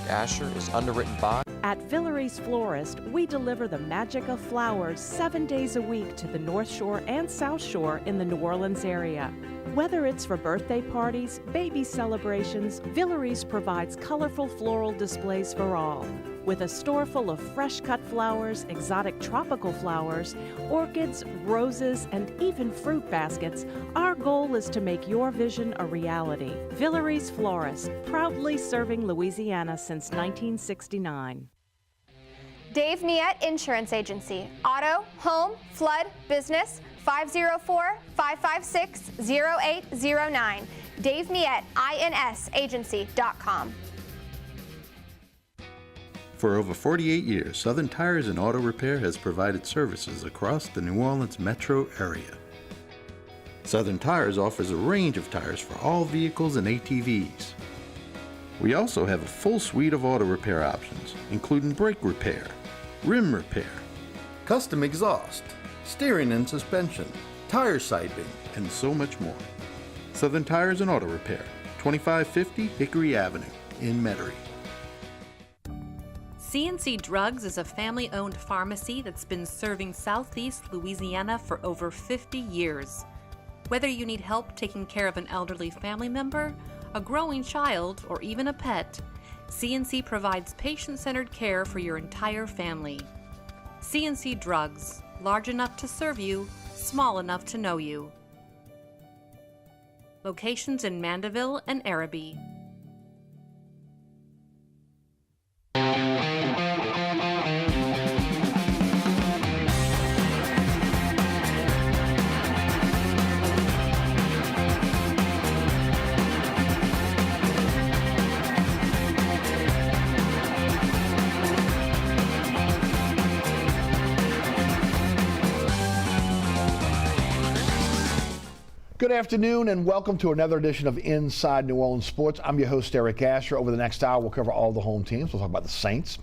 Asher is underwritten by... At Villere's Florist, we deliver the magic of flowers 7 days a week to the North Shore and South Shore in the New Orleans area. Whether it's for birthday parties, baby celebrations, Villere's provides colorful floral displays for all. With a store full of fresh-cut flowers, exotic tropical flowers, orchids, roses, and even fruit baskets, our goal is to make your vision a reality. Villere's Florist, proudly serving Louisiana since 1969. Dave Miette Insurance Agency. Auto, home, flood, business, 504-556-0809. Dave Miette, INSagency.com. For over 48 years, Southern Tires and Auto Repair has provided services across the New Orleans metro area. Southern Tires offers a range of tires for all vehicles and ATVs. We also have a full suite of auto repair options, including brake repair, rim repair, custom exhaust, steering and suspension, tire siping, and so much more. Southern Tires and Auto Repair, 2550 Hickory Avenue in Metairie. CNC Drugs is a family-owned pharmacy that's been serving Southeast Louisiana for over 50 years. Whether you need help taking care of an elderly family member, a growing child, or even a pet, CNC provides patient-centered care for your entire family. CNC Drugs, large enough to serve you, small enough to know you. Locations in Mandeville and Araby. Good afternoon and welcome to another edition of Inside New Orleans Sports. I'm your host, Eric Asher. Over the next hour, we'll cover all the home teams. We'll talk about the Saints,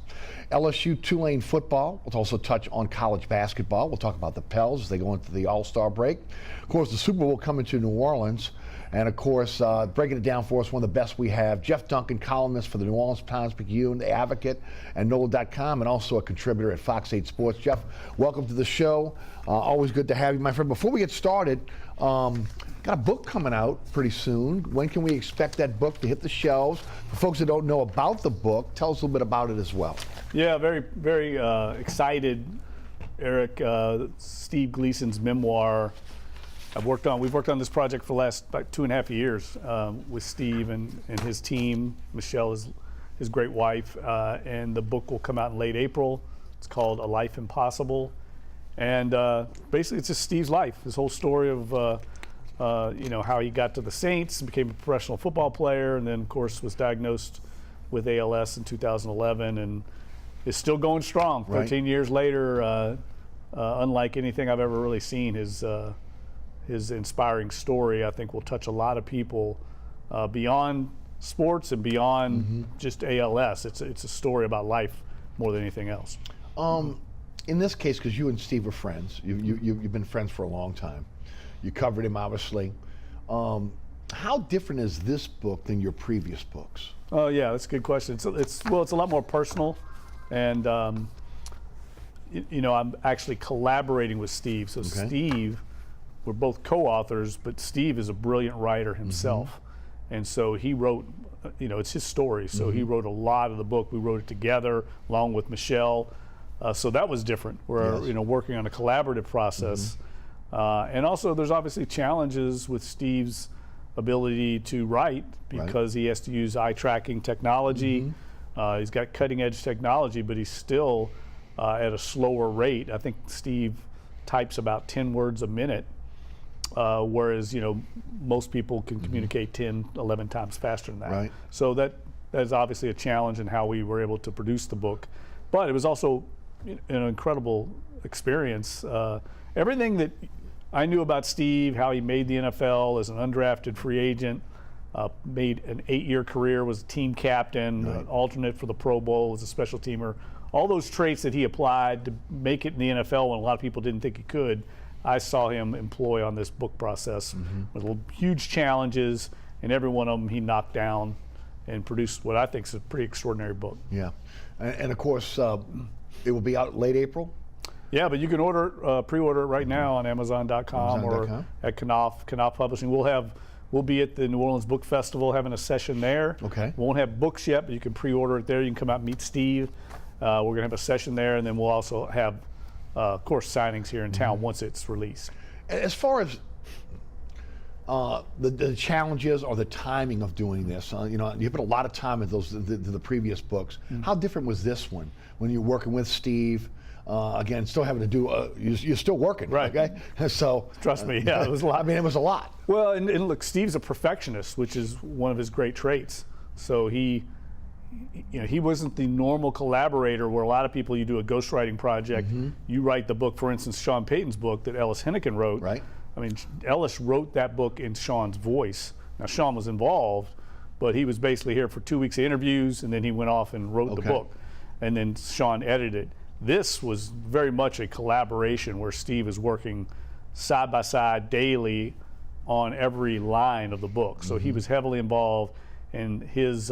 LSU Tulane football. We'll also touch on college basketball. We'll talk about the Pels as they go into the All-Star break. Of course, the Super Bowl coming to New Orleans. And of course, breaking it down for us, one of the best we have, Jeff Duncan, columnist for the New Orleans Times-Picayune, The Advocate, and NOLA.com, and also a contributor at Fox 8 Sports. Jeff, welcome to the show. Always good to have you, my friend. Before we get started, got a book coming out pretty soon. When can we expect that book to hit the shelves? For folks that don't know about the book, tell us a little bit about it as well. Yeah, very, very excited, Eric. Steve Gleason's memoir. We've worked on this project for the last about 2.5 years with Steve and his team. Michelle is his great wife, and the book will come out in late April. It's called A Life Impossible, and basically it's just Steve's life, his whole story of how he got to the Saints, became a professional football player, and then of course was diagnosed with ALS in 2011, and is still going strong. Right. 13 years later, unlike anything I've ever really seen. His inspiring story, I think, will touch a lot of people beyond sports and beyond just ALS. It's a story about life more than anything else. In this case, because you and Steve are friends, you've been friends for a long time. You covered him, obviously. How different is this book than your previous books? Oh yeah, that's a good question. It's a lot more personal, and I'm actually collaborating with Steve. So Okay. Steve, we're both co-authors, but Steve is a brilliant writer himself, and so he wrote. It's his story. So he wrote a lot of the book. We wrote it together along with Michelle. So that was different. We're working on a collaborative process. And also there's obviously challenges with Steve's ability to write because he has to use eye tracking technology. He's got cutting edge technology, but he's still at a slower rate. I think Steve types about 10 words a minute, whereas most people can communicate 10, 11 times faster than that. Right. So that is obviously a challenge in how we were able to produce the book. But it was also an incredible experience. Everything that I knew about Steve, how he made the NFL as an undrafted free agent, made an 8-year career, was a team captain, an alternate for the Pro Bowl, was a special teamer. All those traits that he applied to make it in the NFL when a lot of people didn't think he could, I saw him employ on this book process with huge challenges, and every one of them he knocked down and produced what I think is a pretty extraordinary book. Yeah, and of course, it will be out late April. Yeah, but you can pre-order it right now on Amazon.com or at Knopf Publishing. We'll be at the New Orleans Book Festival having a session there. Okay. We won't have books yet, but you can pre-order it there. You can come out and meet Steve. We're going to have a session there, and then we'll also have, of course, signings here in town once it's released. As far as the challenges or the timing of doing this, you put a lot of time into the previous books. How different was this one when you're working with Steve? Again, still having to do, you're still working, right? Okay, so trust me, yeah, it was a lot. I mean, it was a lot. Well, and look, Steve's a perfectionist, which is one of his great traits. So he wasn't the normal collaborator where a lot of people, you do a ghostwriting project, you write the book. For instance, Sean Payton's book that Ellis Hennigan wrote. Right. I mean, Ellis wrote that book in Sean's voice. Now, Sean was involved, but he was basically here for 2 weeks of interviews, and then he went off and wrote the book, and then Sean edited it. This was very much a collaboration where Steve is working side by side daily on every line of the book. So he was heavily involved in his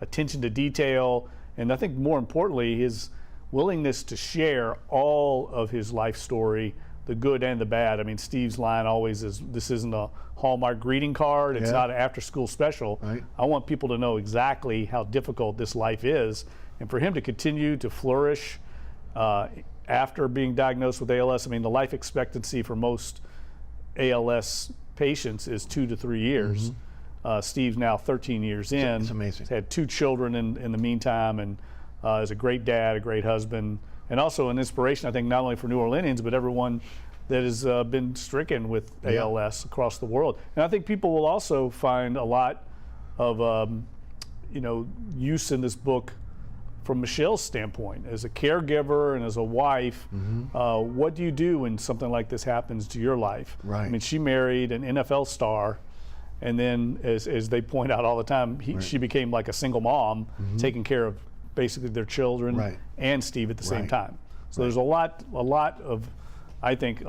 attention to detail, and I think more importantly, his willingness to share all of his life story, the good and the bad. I mean, Steve's line always is, this isn't a Hallmark greeting card, it's not an after-school special. Right. I want people to know exactly how difficult this life is, and for him to continue to flourish after being diagnosed with ALS. I mean, the life expectancy for most ALS patients is 2 to 3 years. Steve's now 13 years in. It's amazing. He's had 2 children in the meantime, and is a great dad, a great husband, and also an inspiration, I think, not only for New Orleanians, but everyone that has been stricken with ALS across the world. And I think people will also find a lot of use in this book from Michelle's standpoint, as a caregiver and as a wife. What do you do when something like this happens to your life? Right. I mean, she married an NFL star, and then as they point out all the time, she became like a single mom, taking care of basically their children and Steve at the same time. So there's a lot of, I think,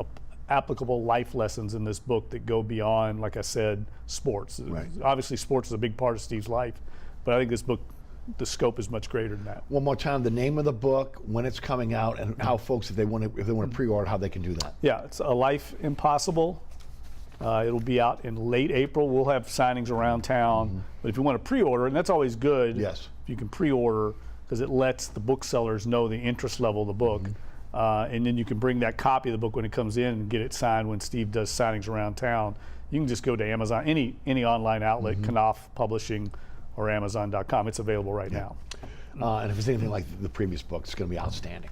applicable life lessons in this book that go beyond, like I said, sports. Obviously, sports is a big part of Steve's life, but I think this book, the scope is much greater than that. One more time, the name of the book, when it's coming out, and how folks, if they want to pre-order, how they can do that. Yeah, it's A Life Impossible. It'll be out in late April. We'll have signings around town, but if you want to pre-order, and that's always good. Yes. If you can pre-order, because it lets the booksellers know the interest level of the book, and then you can bring that copy of the book when it comes in and get it signed when Steve does signings around town. You can just go to Amazon, any online outlet, Knopf Publishing, or Amazon.com. It's available right now. And if it's anything like the previous book, it's going to be outstanding.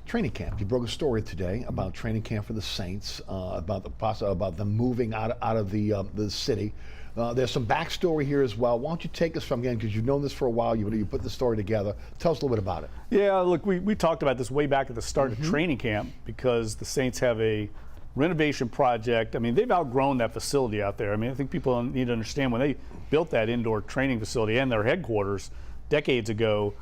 Training camp. You broke a story today about training camp for the Saints, about them moving out of the city. There's some backstory here as well. Why don't you take us from, again, because you've known this for a while, you put the story together. Tell us a little bit about it. Yeah, look, we talked about this way back at the start of training camp, because the Saints have a renovation project. I mean, they've outgrown that facility out there. I mean, I think people need to understand, when they built that indoor training facility and their headquarters decades ago,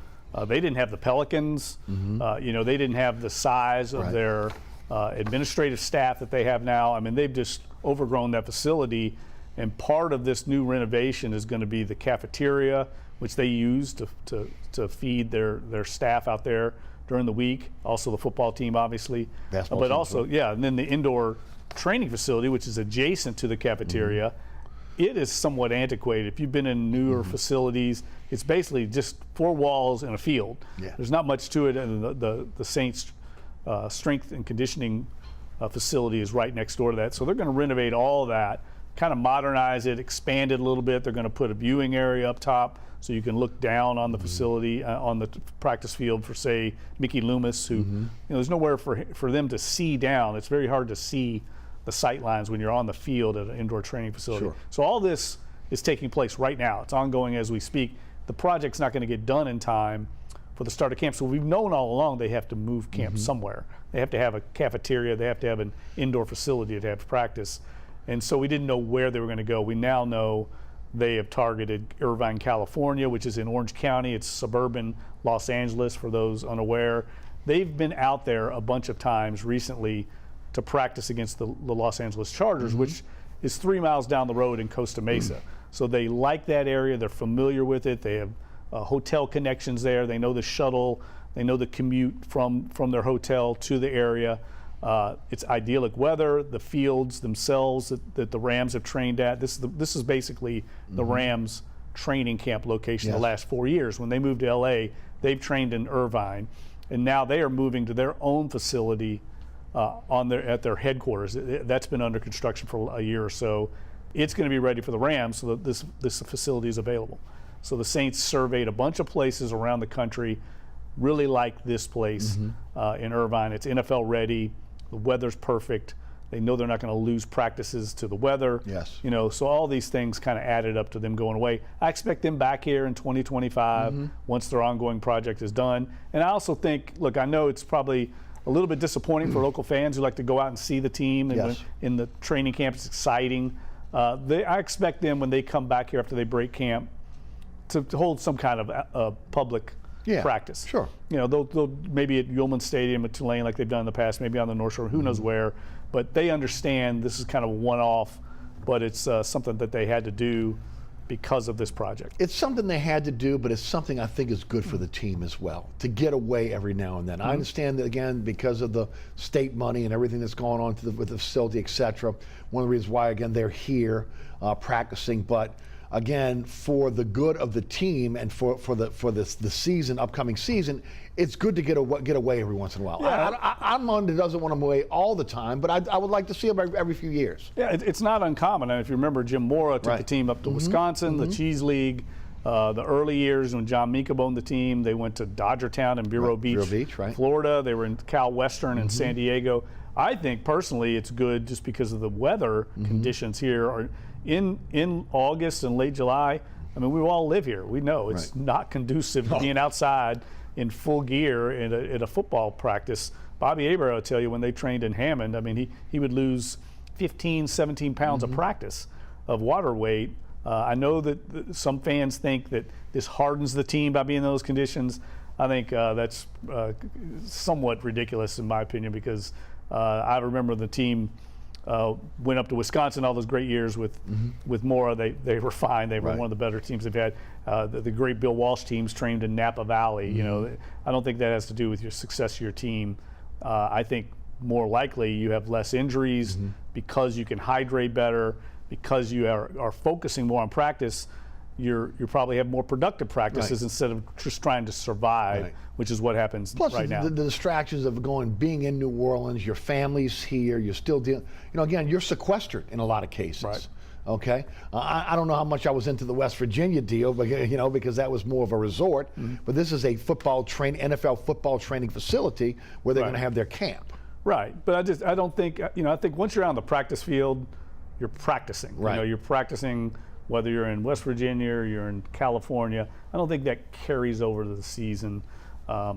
they didn't have the Pelicans. They didn't have the size of their administrative staff that they have now. I mean, they've just overgrown that facility, and part of this new renovation is going to be the cafeteria, which they use to feed their staff out there during the week. Also the football team, obviously. Basketball but team, also, and then the indoor training facility, which is adjacent to the cafeteria. It is somewhat antiquated. If you've been in newer facilities, it's basically just 4 walls and a field. There's not much to it, and the Saints strength and conditioning facility is right next door to that. So they're going to renovate all that, kind of modernize it, expand it a little bit. They're going to put a viewing area up top so you can look down on the facility, on the practice field for, say, Mickey Loomis, who there's nowhere for them to see down. It's very hard to see the sight lines when you're on the field at an indoor training facility. So all this is taking place right now. It's ongoing as we speak. The project's not going to get done in time for the start of camp. So we've known all along they have to move camp somewhere. They have to have a cafeteria. They have to have an indoor facility to have practice. And so we didn't know where they were going to go. We now know they have targeted Irvine, California, which is in Orange County. It's suburban Los Angeles, for those unaware. They've been out there a bunch of times recently to practice against the Los Angeles Chargers, which is 3 miles down the road in Costa Mesa. So they like that area. They're familiar with it. They have hotel connections there. They know the shuttle. They know the commute from their hotel to the area. It's idyllic weather. The fields themselves that the Rams have trained at. This is basically the Rams training camp location the last 4 years. When they moved to LA, they've trained in Irvine, and now they are moving to their own facility at their headquarters. That's been under construction for a year or so. It's going to be ready for the Rams, so that this facility is available. So the Saints surveyed a bunch of places around the country, really like this place in Irvine. It's NFL ready. The weather's perfect. They know they're not going to lose practices to the weather. Yes. You know, so all these things kind of added up to them going away. I expect them back here in 2025 once their ongoing project is done. And I also think, look, I know it's probably a little bit disappointing for local fans who like to go out and see the team. And in the training camp, it's exciting. I expect them, when they come back here after they break camp, to hold some kind of public practice. Sure. You know, they'll maybe at Yulman Stadium at Tulane like they've done in the past, maybe on the North Shore, who knows where. But they understand this is kind of a one-off, but it's something that they had to do because of this project. It's something they had to do, but it's something I think is good for the team as well, to get away every now and then. I understand that, again, because of the state money and everything that's going on with the facility, et cetera, one of the reasons why, again, they're here practicing. But again, for the good of the team and for the upcoming season, it's good to get away every once in a while. Yeah. I'm one that doesn't want them away all the time, but I would like to see them every few years. Yeah, it's not uncommon. And if you remember, Jim Mora took the team up to Wisconsin, the Cheese League. The early years when John Mika owned the team, they went to Dodgertown and Bureau Beach, Florida. They were in Cal Western in San Diego. I think personally it's good just because of the weather conditions here. In August and late July, I mean, we all live here. We know it's not conducive to being outside in full gear at a football practice. Bobby Abreu will tell you, when they trained in Hammond, I mean, he would lose 15, 17 pounds of practice of water weight. I know that some fans think that this hardens the team by being in those conditions. I think that's somewhat ridiculous in my opinion, because I remember the team went up to Wisconsin all those great years with Mora. They were fine. They were one of the better teams they've had. The great Bill Walsh teams trained in Napa Valley. You know, I don't think that has to do with your success of your team. I think more likely you have less injuries because you can hydrate better, because you are focusing more on practice. You probably have more productive practices instead of just trying to survive, which is what happens right now. Plus the distractions of being in New Orleans, your family's here, you're still dealing, again, you're sequestered in a lot of cases. Okay, I don't know how much I was into the West Virginia deal, but because that was more of a resort. But this is a NFL football training facility where they're going to have their camp. Right, but I don't think I think once you're on the practice field, you're practicing. You're practicing. Whether you're in West Virginia or you're in California, I don't think that carries over to the season. I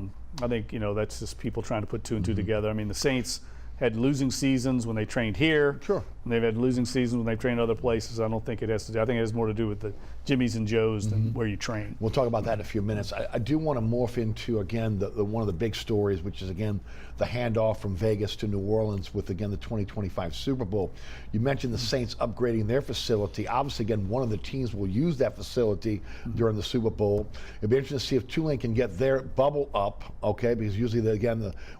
think that's just people trying to put two and two together. I mean, the Saints had losing seasons when they trained here. Sure. And they've had losing seasons when they've trained other places. I don't think it has to do. I think it has more to do with the Jimmys and Joes than where you train. We'll talk about that in a few minutes. I do want to morph into, again, the one of the big stories, which is, again, the handoff from Vegas to New Orleans with, again, the 2025 Super Bowl. You mentioned the Saints upgrading their facility. Obviously, again, one of the teams will use that facility during the Super Bowl. It'll be interesting to see if Tulane can get their bubble up, okay, because usually,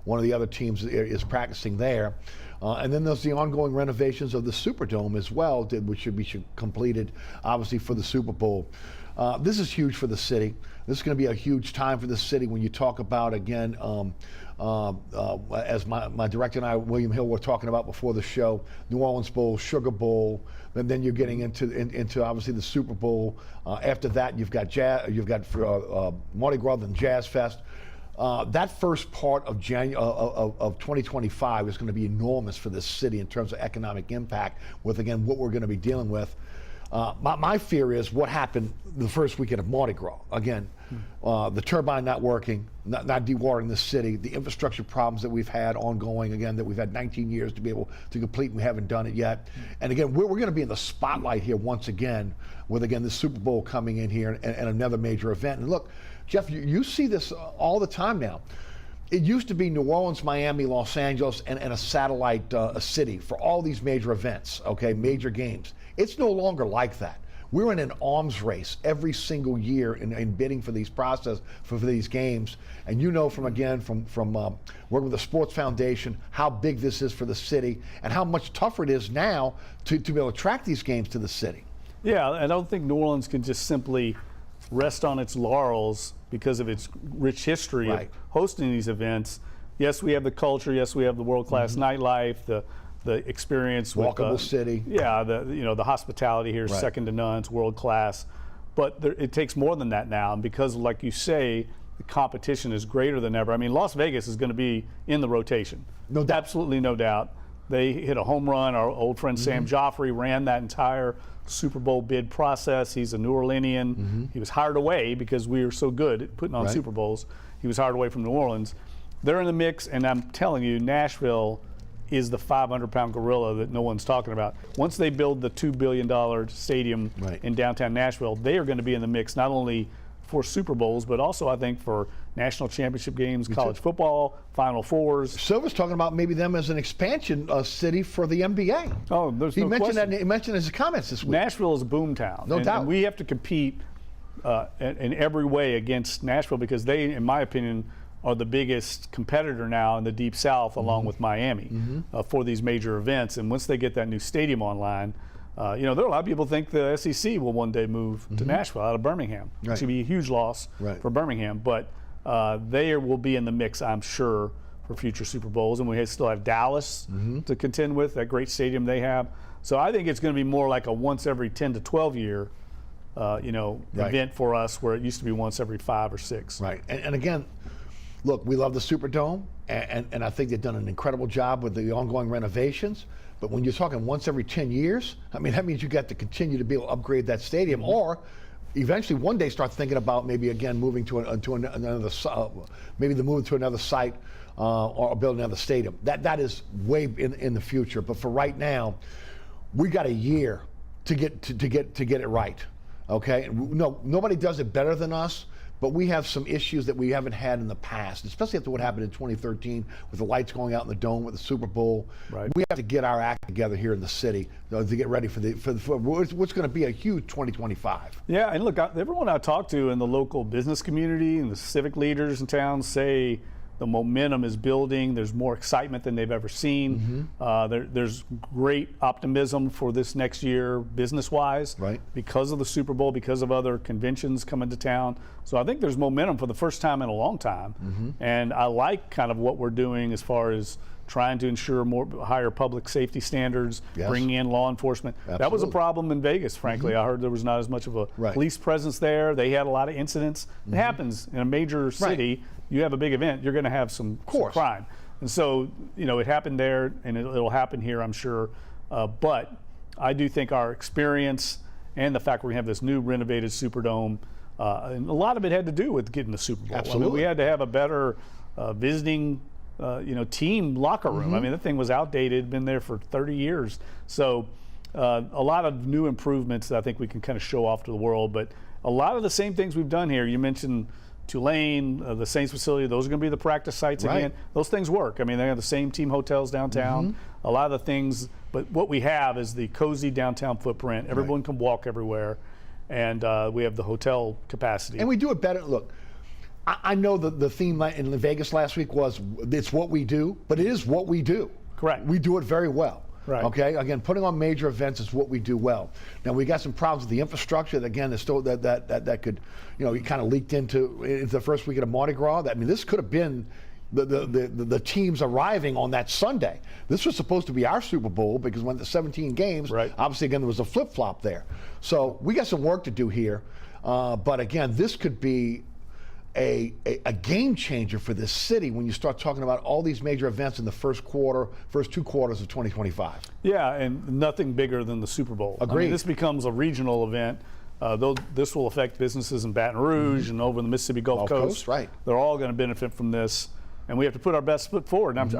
one of the other teams is practicing there. And then there's the ongoing renovations of the Superdome as well, which should be completed, obviously, for the Super Bowl. This is huge for the city. This is going to be a huge time for the city when you talk about, again, as my director and I, William Hill, were talking about before the show, New Orleans Bowl, Sugar Bowl, and then you're getting into obviously the Super Bowl. After that, you've got Mardi Gras and Jazz Fest. That first part of 2025 is going to be enormous for this city in terms of economic impact with, again, what we're going to be dealing with. My fear is what happened the first weekend of Mardi Gras. Again, the turbine not working, not dewatering the city, the infrastructure problems that we've had ongoing, again, that we've had 19 years to be able to complete and we haven't done it yet. And again, we're going to be in the spotlight here once again with, again, the Super Bowl coming in here and another major event. And look, Jeff, you see this all the time now. It used to be New Orleans, Miami, Los Angeles, and a satellite city for all these major events, okay, major games. It's no longer like that. we're in an arms race every single year in bidding for these for these games. And you know from working with the Sports Foundation how big this is for the city and how much tougher it is now to be able to attract these games to the city. Yeah, I don't think New Orleans can just simply rest on its laurels because of its rich history of hosting these events. Yes, we have the culture. Yes, we have the world-class nightlife, the experience, walkable city. Yeah, the hospitality here is second to none. It's world-class. But it takes more than that now, and because, like you say, the competition is greater than ever. I mean, Las Vegas is going to be in the rotation. No doubt. Absolutely no doubt. They hit a home run. Our old friend Sam Joffrey ran that entire Super Bowl bid process. He's a New Orleanian. He was hired away because we were so good at putting on Super Bowls. He was hired away from New Orleans. They're in the mix, and I'm telling you, Nashville is the 500-pound gorilla that no one's talking about. Once they build the $2 billion stadium in downtown Nashville, they are going to be in the mix not only for Super Bowls, but also I think for national championship games, college football, Final Fours. Silver's talking about maybe them as an expansion city for the NBA. Oh, there's no mentioned question. that. He mentioned in his comments this week. Nashville is a boom town. No doubt. And we have to compete in every way against Nashville because they, in my opinion, are the biggest competitor now in the Deep South, along with Miami, for these major events. And once they get that new stadium online, there are a lot of people think the SEC will one day move to Nashville out of Birmingham. It's going to be a huge loss for Birmingham, but they will be in the mix, I'm sure, for future Super Bowls. And we still have Dallas to contend with, that great stadium they have. So I think it's going to be more like a once every 10 to 12 year event for us, where it used to be once every 5 or 6. Right. And again, look, we love the Superdome, and I think they've done an incredible job with the ongoing renovations. But when you're talking once every 10 years, I mean, that means you got to continue to be able to upgrade that stadium, or eventually one day start thinking about maybe again moving to another, maybe the move to another site or building another stadium. That is way in the future. But for right now, we got a year to get it right. Okay, no, nobody does it better than us. But we have some issues that we haven't had in the past, especially after what happened in 2013 with the lights going out in the dome with the Super Bowl. Right. We have to get our act together here in the city to get ready for what's going to be a huge 2025. Yeah, and look, everyone I talk to in the local business community and the civic leaders in town say the momentum is building. There's more excitement than they've ever seen. There's great optimism for this next year business-wise because of the Super Bowl, because of other conventions coming to town. So I think there's momentum for the first time in a long time. And I like kind of what we're doing as far as trying to ensure higher public safety standards, bringing in law enforcement. Absolutely. That was a problem in Vegas, frankly. I heard there was not as much of a police presence there. They had a lot of incidents. It happens in a major city. You have a big event, you're going to have some crime. And so, it happened there, and it'll happen here, I'm sure. But I do think our experience and the fact we're going to have this new renovated Superdome, and a lot of it had to do with getting the Super Bowl. Absolutely. I mean, we had to have a better visiting team locker room. I mean, that thing was outdated, been there for 30 years. So a lot of new improvements that I think we can kind of show off to the world. But a lot of the same things we've done here. You mentioned Tulane, the Saints facility, those are going to be the practice sites again. Those things work. I mean, they have the same team hotels downtown, a lot of the things, but what we have is the cozy downtown footprint. Everyone can walk everywhere, and we have the hotel capacity. And we do it better. Look, I know the theme in Vegas last week was, it's what we do, but it is what we do. Correct. We do it very well. Right. Okay. Again, putting on major events is what we do well. Now we got some problems with the infrastructure. Again, there's still that could, it kind of leaked into the first weekend of Mardi Gras. I mean, this could have been the teams arriving on that Sunday. This was supposed to be our Super Bowl because when the 17 games, obviously again there was a flip flop there. So we got some work to do here. But again, this could be a game changer for this city when you start talking about all these major events in the first 2 quarters of 2025. Yeah, and nothing bigger than the Super Bowl. Agreed. I mean, this becomes a regional event. Though this will affect businesses in Baton Rouge and over the Mississippi Gulf Coast. They're all going to benefit from this, and we have to put our best foot forward. And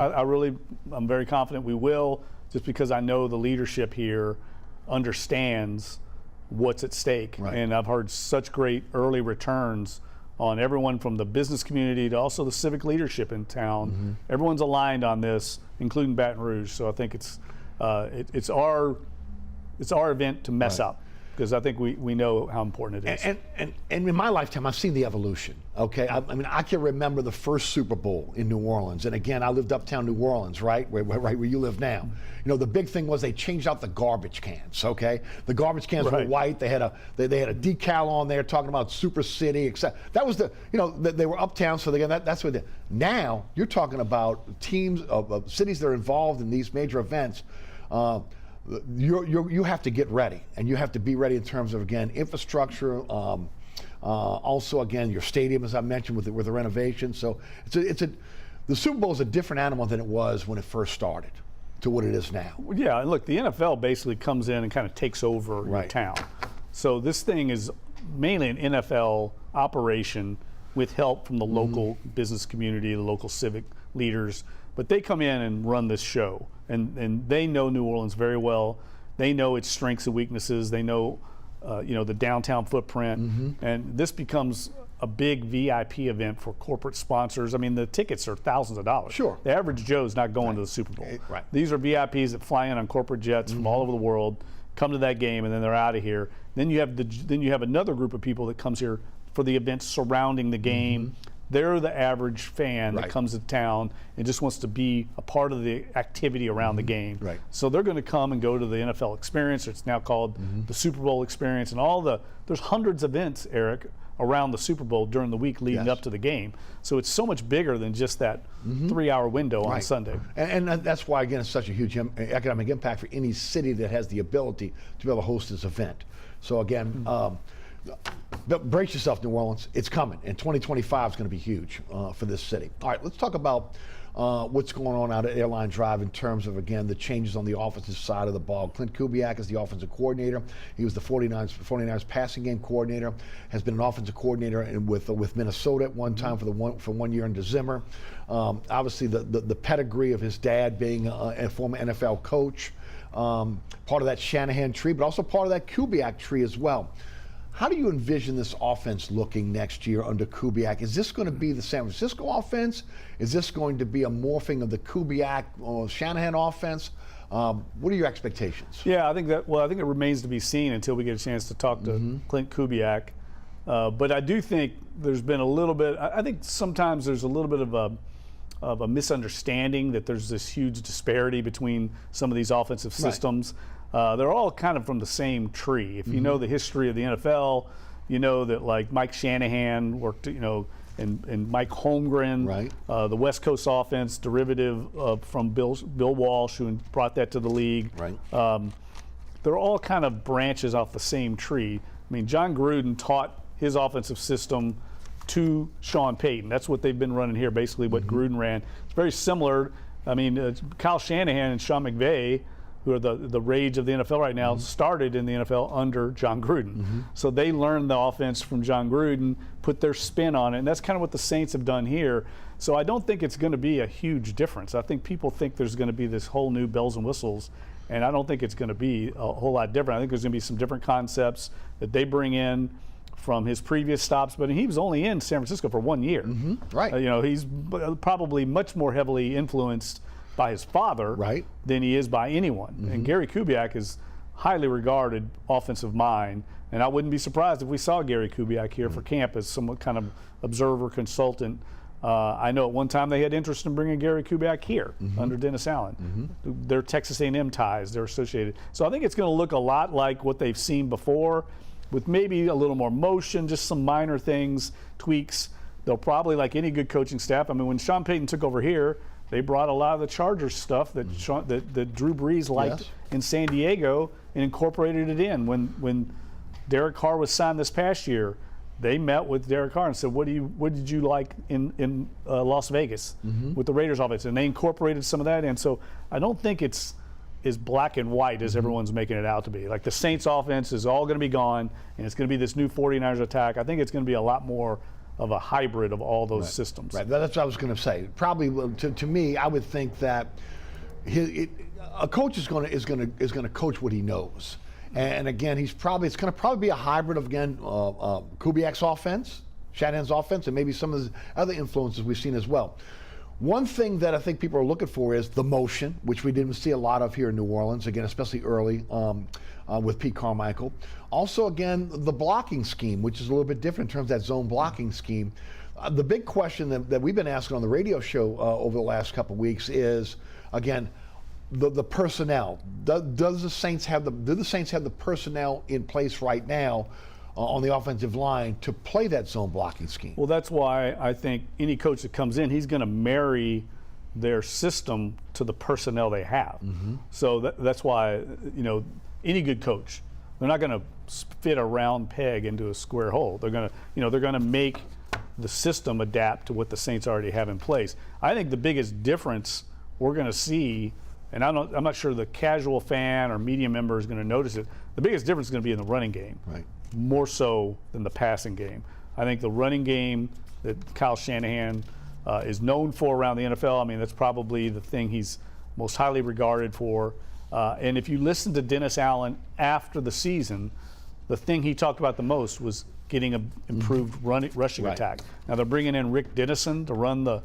I'm very confident we will, just because I know the leadership here understands what's at stake. And I've heard such great early returns on everyone from the business community to also the civic leadership in town. Everyone's aligned on this, including Baton Rouge. So I think it's our event to mess up. because I think we know how important it is. And in my lifetime, I've seen the evolution. Okay, I mean, I can remember the first Super Bowl in New Orleans, and again, I lived uptown New Orleans, right where you live now. You know, the big thing was they changed out the garbage cans. Okay, the garbage cans were white. They had a decal on there talking about Super City, etc. That was they were uptown, so again, that's what they. Now you're talking about teams of cities that are involved in these major events. You have to get ready, and you have to be ready in terms of, again, infrastructure. Also, again, your stadium, as I mentioned, with the renovation. So the Super Bowl is a different animal than it was when it first started to what it is now. Yeah, and look, the NFL basically comes in and kind of takes over your town. So this thing is mainly an NFL operation with help from the local business community, the local civic leaders. But they come in and run this show, and they know New Orleans very well. They know its strengths and weaknesses. They know, the downtown footprint, and this becomes a big VIP event for corporate sponsors. I mean, the tickets are thousands of dollars. Sure. The average Joe's not going to the Super Bowl. These are VIPs that fly in on corporate jets from all over the world, come to that game, and then they're out of here. Then you have another group of people that comes here for the events surrounding the game. They're the average fan that comes to town and just wants to be a part of the activity around the game. So they're going to come and go to the NFL experience. It's now called the Super Bowl experience, and there's hundreds of events, Eric, around the Super Bowl during the week leading up to the game. So it's so much bigger than just that 3-hour window on Sunday. And that's why, again, it's such a huge economic impact for any city that has the ability to be able to host this event. So again, brace yourself, New Orleans. It's coming, and 2025 is going to be huge for this city. All right, let's talk about what's going on out at Airline Drive in terms of, again, the changes on the offensive side of the ball. Clint Kubiak is the offensive coordinator. He was the 49ers passing game coordinator, has been an offensive coordinator with Minnesota at one time for 1 year under Zimmer. Obviously, the pedigree of his dad being a former NFL coach, part of that Shanahan tree, but also part of that Kubiak tree as well. How do you envision this offense looking next year under Kubiak? Is this going to be the San Francisco offense? Is this going to be a morphing of the Kubiak or Shanahan offense? What are your expectations? Yeah, I think it remains to be seen until we get a chance to talk to Clint Kubiak. But I do think there's been a little bit, I think sometimes there's a little bit of a misunderstanding that there's this huge disparity between some of these offensive systems. They're all kind of from the same tree. If you know the history of the NFL, you know that like Mike Shanahan worked, and Mike Holmgren, the West Coast offense, derivative from Bill Walsh, who brought that to the league. They're all kind of branches off the same tree. I mean, John Gruden taught his offensive system to Sean Payton. That's what they've been running here, basically what Gruden ran. It's very similar. I mean, Kyle Shanahan and Sean McVay, who are the rage of the NFL right now, started in the NFL under John Gruden. So they learned the offense from John Gruden, put their spin on it, and that's kind of what the Saints have done here. So I don't think it's going to be a huge difference. I think people think there's going to be this whole new bells and whistles, and I don't think it's going to be a whole lot different. I think there's going to be some different concepts that they bring in from his previous stops, but he was only in San Francisco for 1 year. He's probably much more heavily influenced by his father than he is by anyone. And Gary Kubiak is highly regarded offensive mind, and I wouldn't be surprised if we saw Gary Kubiak here for camp as some kind of observer consultant. I know at one time they had interest in bringing Gary Kubiak here under Dennis Allen. Their Texas A&M ties, they're associated. So I think it's going to look a lot like what they've seen before, with maybe a little more motion, just some minor things, tweaks. They'll probably, like any good coaching staff, I mean, when Sean Payton took over here, they brought a lot of the Chargers stuff that that Drew Brees liked in San Diego and incorporated it in. When Derek Carr was signed this past year, they met with Derek Carr and said, what did you like in Las Vegas with the Raiders offense? And they incorporated some of that in. So I don't think it's as black and white as everyone's making it out to be. Like the Saints offense is all going to be gone, and it's going to be this new 49ers attack. I think it's going to be a lot more of a hybrid of all those systems. That's what I was going to say. Probably to me, I would think that a coach is going to coach what he knows. And again, it's going to probably be a hybrid of Kubiak's offense, Shanahan's offense, and maybe some of the other influences we've seen as well. One thing that I think people are looking for is the motion, which we didn't see a lot of here in New Orleans, again, especially early with Pete Carmichael. Also, again, the blocking scheme, which is a little bit different in terms of that zone blocking scheme. The big question that we've been asking on the radio show over the last couple of weeks is, again, the personnel. Do the Saints have the personnel in place right now on the offensive line to play that zone blocking scheme? Well, that's why I think any coach that comes in, he's going to marry their system to the personnel they have. So that's why, any good coach, they're not going to fit a round peg into a square hole. They're going to make the system adapt to what the Saints already have in place. I think the biggest difference we're going to see, and I'm not sure the casual fan or media member is going to notice it, the biggest difference is going to be in the running game. Right. More so than the passing game. I think the running game that Kyle Shanahan is known for around the NFL, I mean, that's probably the thing he's most highly regarded for. And if you listen to Dennis Allen after the season, the thing he talked about the most was getting an improved rushing attack. Now they're bringing in Rick Dennison to run the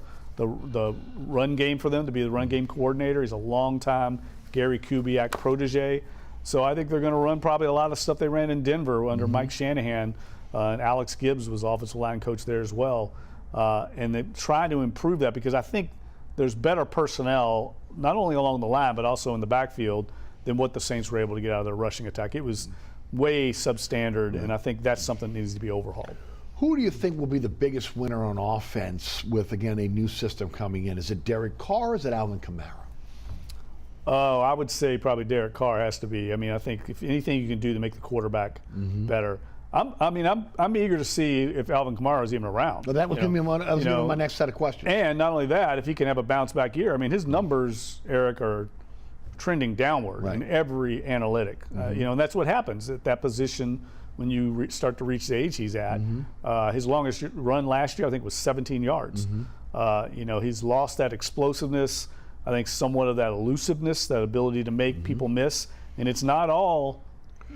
run game for them, to be the run game coordinator. He's a longtime Gary Kubiak protege. So I think they're going to run probably a lot of stuff they ran in Denver under Mike Shanahan, and Alex Gibbs was offensive line coach there as well. And they're trying to improve that because I think there's better personnel, not only along the line, but also in the backfield than what the Saints were able to get out of their rushing attack. It was way substandard, and I think that's something that needs to be overhauled. Who do you think will be the biggest winner on offense with, again, a new system coming in? Is it Derek Carr or is it Alvin Kamara? Oh, I would say probably Derek Carr has to be. I mean, I think if anything you can do to make the quarterback better. I'm eager to see if Alvin Kamara is even around. Well, that was going to be my next set of questions. And not only that, if he can have a bounce back year, I mean, his numbers, Eric, are trending downward in every analytic. And that's what happens at that position when you start to reach the age he's at. His longest run last year, I think, was 17 yards. He's lost that explosiveness. I think somewhat of that elusiveness, that ability to make people miss. And it's not all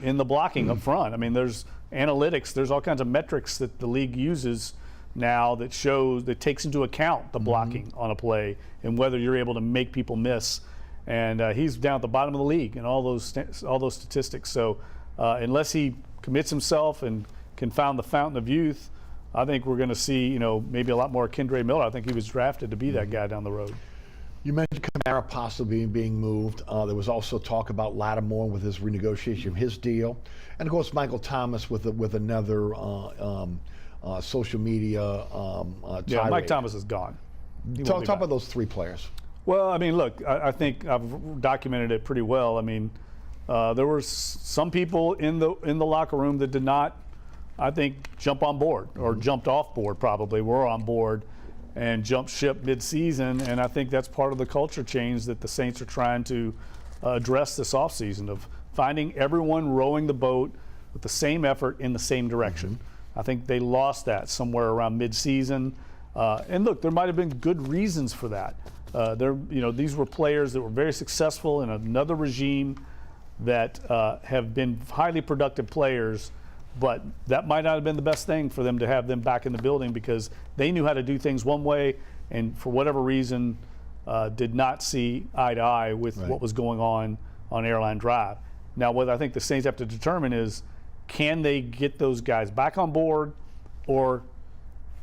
in the blocking up front. I mean, there's analytics, there's all kinds of metrics that the league uses now that takes into account the blocking on a play and whether you're able to make people miss. And he's down at the bottom of the league in all those statistics. So unless he commits himself and can found the fountain of youth, I think we're going to see, maybe a lot more Kendre Miller. I think he was drafted to be that guy down the road. You mentioned Kamara possibly being moved. There was also talk about Lattimore with his renegotiation of his deal. And, of course, Michael Thomas with another social media tirade. Yeah, Mike Thomas is gone. Talk about those three players. Well, I mean, look, I think I've documented it pretty well. I mean, there were some people in the locker room that did not, I think, jump on board or jumped off board probably, were on board and jumped ship mid-season, and I think that's part of the culture change that the Saints are trying to address this offseason, of finding everyone rowing the boat with the same effort in the same direction. I think they lost that somewhere around mid-season. And look, there might have been good reasons for that. These were players that were very successful in another regime that have been highly productive players, but that might not have been the best thing for them to have them back in the building because they knew how to do things one way and for whatever reason did not see eye to eye with what was going on Airline Drive. Now, what I think the Saints have to determine is, can they get those guys back on board or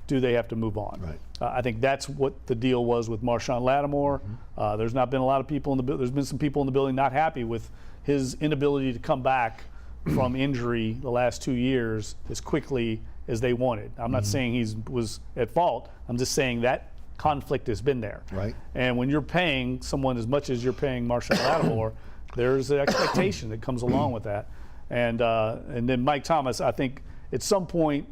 do they have to move on? Right. I think that's what the deal was with Marshawn Lattimore. There's not been a lot of people there's been some people in the building not happy with his inability to come back from injury the last 2 years as quickly as they wanted. I'm not saying he was at fault. I'm just saying that conflict has been there. Right. And when you're paying someone as much as you're paying Marshawn Lattimore, there's an expectation that comes along with that. And then Mike Thomas, I think at some point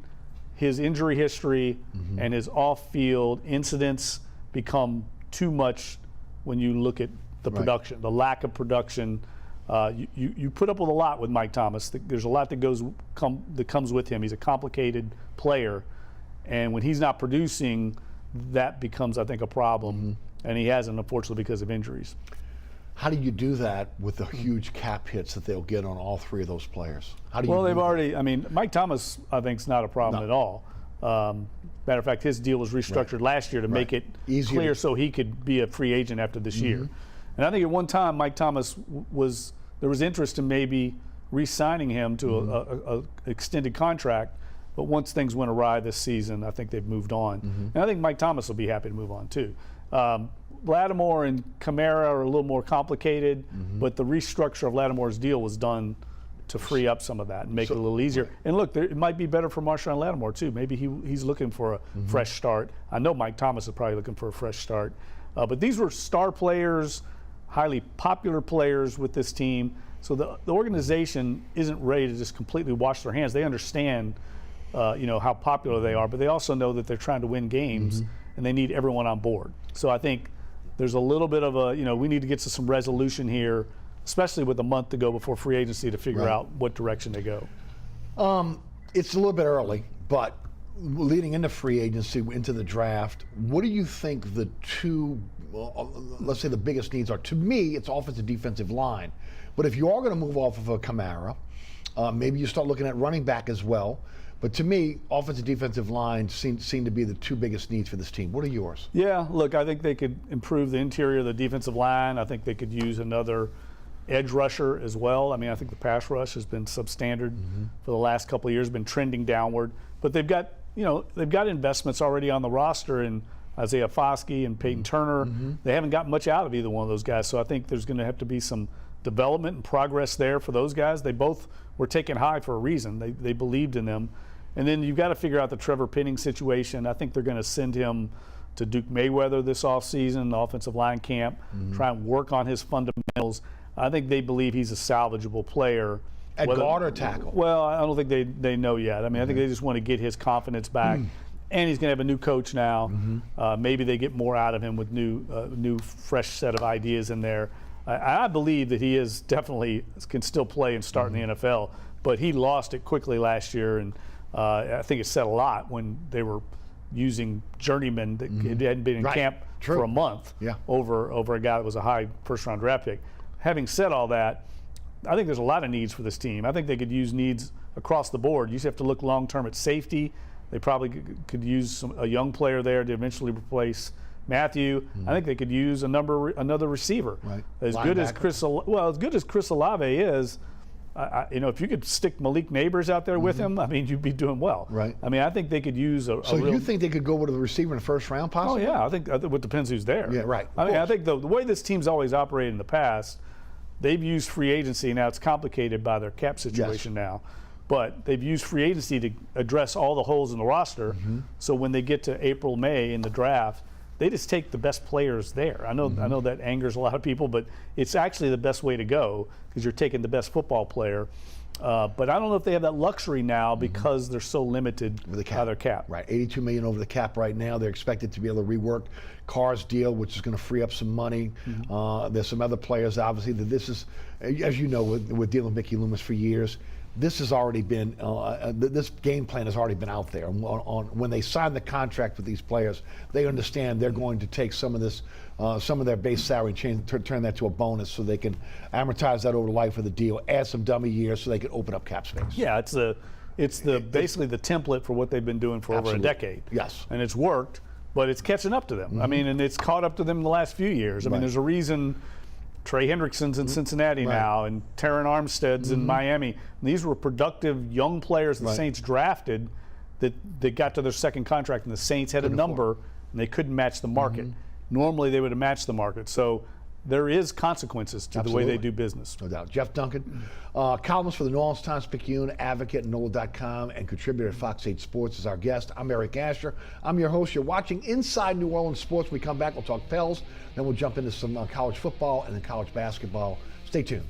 his injury history and his off-field incidents become too much when you look at the production, the lack of production. You put up with a lot with Mike Thomas. There's a lot that comes with him. He's a complicated player, and when he's not producing, that becomes, I think, a problem. And he hasn't, unfortunately, because of injuries. How do you do that with the huge cap hits that they'll get on all three of those players? How do you? Well, they've already. I mean, Mike Thomas, I think, is not a problem at all. Matter of fact, his deal was restructured last year to make it clear so he could be a free agent after this year. And I think at one time, Mike Thomas there was interest in maybe re-signing him to a extended contract. But once things went awry this season, I think they've moved on. And I think Mike Thomas will be happy to move on too. Lattimore and Kamara are a little more complicated, but the restructure of Lattimore's deal was done to free up some of that and make it a little easier. And look, it might be better for Marshawn Lattimore too. Maybe he's looking for a fresh start. I know Mike Thomas is probably looking for a fresh start. But these were star players, highly popular players with this team. So the organization isn't ready to just completely wash their hands. They understand how popular they are, but they also know that they're trying to win games and they need everyone on board. So I think there's a little bit of we need to get to some resolution here, especially with a month to go before free agency to figure out what direction they go. It's a little bit early, but leading into free agency, into the draft, what do you think the two, let's say the biggest needs are? To me, it's offensive defensive line. But if you are going to move off of a Kamara, maybe you start looking at running back as well. But to me, offensive defensive line seem to be the two biggest needs for this team. What are yours? Yeah, look, I think they could improve the interior of the defensive line. I think they could use another edge rusher as well. I mean, I think the pass rush has been substandard for the last couple of years, been trending downward. But they've got investments already on the roster in Isaiah Foskey and Peyton Turner. They haven't gotten much out of either one of those guys. So I think there's going to have to be some development and progress there for those guys. They both were taken high for a reason. They believed in them. And then you've got to figure out the Trevor Penning situation. I think they're going to send him to Duke Mayweather this offseason, the offensive line camp, try and work on his fundamentals. I think they believe he's a salvageable player. At guard or tackle? Well, I don't think they know yet. I mean, I think they just want to get his confidence back. And he's going to have a new coach now. Maybe they get more out of him with new fresh set of ideas in there. I believe that he is definitely can still play and start in the NFL, but he lost it quickly last year, and I think it said a lot when they were using journeymen that hadn't been in camp for a month over a guy that was a high first-round draft pick. Having said all that, I think there's a lot of needs for this team. I think they could use needs across the board. You just have to look long-term at safety. They probably could use a young player there to eventually replace Matthew. I think they could use another receiver. As good as Chris Olave is, if you could stick Malik Neighbors out there with him, I mean, you'd be doing well. I mean, I think they could use a real. You think they could go with a receiver in the first round, possibly? Oh yeah, I think it depends who's there. Yeah, right. I think the way this team's always operated in the past, they've used free agency. Now it's complicated by their cap situation now. But they've used free agency to address all the holes in the roster. So when they get to April, May in the draft, they just take the best players there. I know that angers a lot of people, but it's actually the best way to go because you're taking the best football player. But I don't know if they have that luxury now because they're so limited by their cap. Right, $82 million over the cap right now. They're expected to be able to rework Carr's deal, which is going to free up some money. There's some other players, obviously, that this is, as you know, with dealing with Mickey Loomis for years. This has already been, this game plan has already been out there. When they sign the contract with these players, they understand they're going to take some of this, some of their base salary and turn that to a bonus so they can amortize that over the life of the deal, add some dummy years so they can open up cap space. Yeah, it's basically the template for what they've been doing for over a decade. Yes. And it's worked, but it's catching up to them. I mean, and it's caught up to them in the last few years. I mean, there's a reason Trey Hendrickson's in Cincinnati now, and Terron Armstead's in Miami. And these were productive young players the Saints drafted that got to their second contract, and the Saints had a number, and they couldn't match the market. Normally, they would have matched the market. So there is consequences to the way they do business. No doubt. Jeff Duncan, columnist for the New Orleans Times-Picayune, advocate at NOLA.com, and contributor at Fox 8 Sports is our guest. I'm Eric Asher. I'm your host. You're watching Inside New Orleans Sports. When we come back, we'll talk Pels, then we'll jump into some college football and then college basketball. Stay tuned.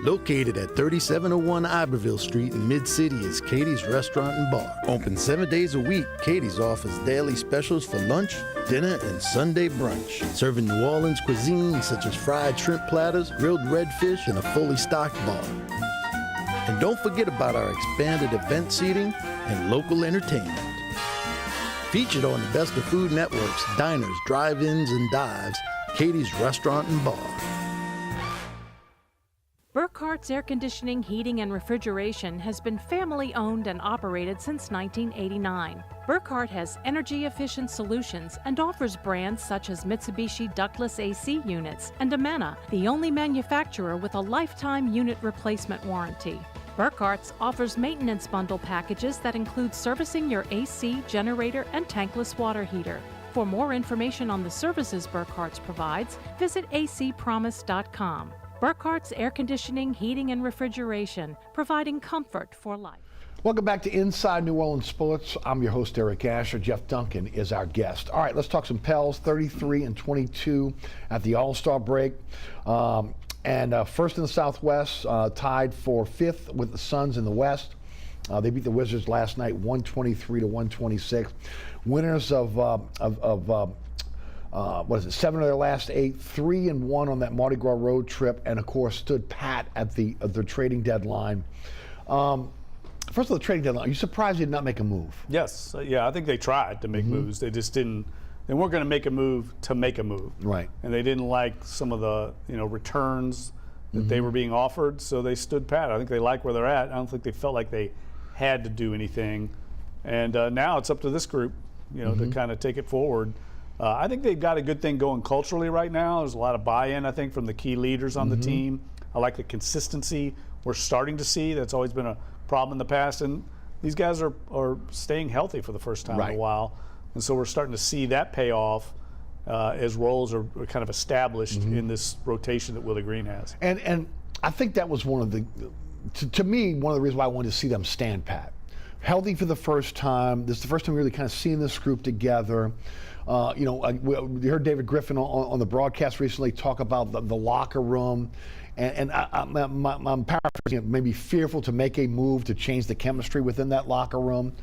Located at 3701 Iberville Street in Mid-City is Katie's Restaurant and Bar. Open 7 days a week, Katie's offers daily specials for lunch, dinner, and Sunday brunch. Serving New Orleans cuisine such as fried shrimp platters, grilled redfish, and a fully stocked bar. And don't forget about our expanded event seating and local entertainment. Featured on the Best of Food Network's diners, drive-ins, and dives, Katie's Restaurant and Bar. Burkhart's Air Conditioning, Heating, and Refrigeration has been family-owned and operated since 1989. Burkhart has energy-efficient solutions and offers brands such as Mitsubishi ductless AC units and Amana, the only manufacturer with a lifetime unit replacement warranty. Burkhart's offers maintenance bundle packages that include servicing your AC, generator, and tankless water heater. For more information on the services Burkhart's provides, visit acpromise.com. Burkhart's Air Conditioning, Heating, and Refrigeration, providing comfort for life. Welcome back to Inside New Orleans Sports. I'm your host, Eric Asher. Jeff Duncan is our guest. All right, let's talk some Pels, 33-22 at the All-Star break. First in the Southwest, tied for fifth with the Suns in the West. They beat the Wizards last night, 123-126. Winners of 7 of their last 8, 3-1 on that Mardi Gras road trip, and of course stood pat at the trading deadline. First of all, the trading deadline, are you surprised they did not make a move? Yes, yeah, I think they tried to make moves. They just didn't. They weren't going to make a move to make a move. Right. And they didn't like some of the returns that they were being offered, so they stood pat. I think they like where they're at. I don't think they felt like they had to do anything. And now it's up to this group, to kind of take it forward. I think they've got a good thing going culturally right now. There's a lot of buy-in, I think, from the key leaders on the team. I like the consistency we're starting to see. That's always been a problem in the past. And these guys are staying healthy for the first time in a while. And so we're starting to see that pay off as roles are kind of established in this rotation that Willie Green has. And I think that was one of the, to me, one of the reasons why I wanted to see them stand pat. Healthy for the first time. This is the first time we're really kind of seeing this group together. We heard David Griffin on the broadcast recently talk about the locker room. And I'm paraphrasing, maybe fearful to make a move to change the chemistry within that locker room.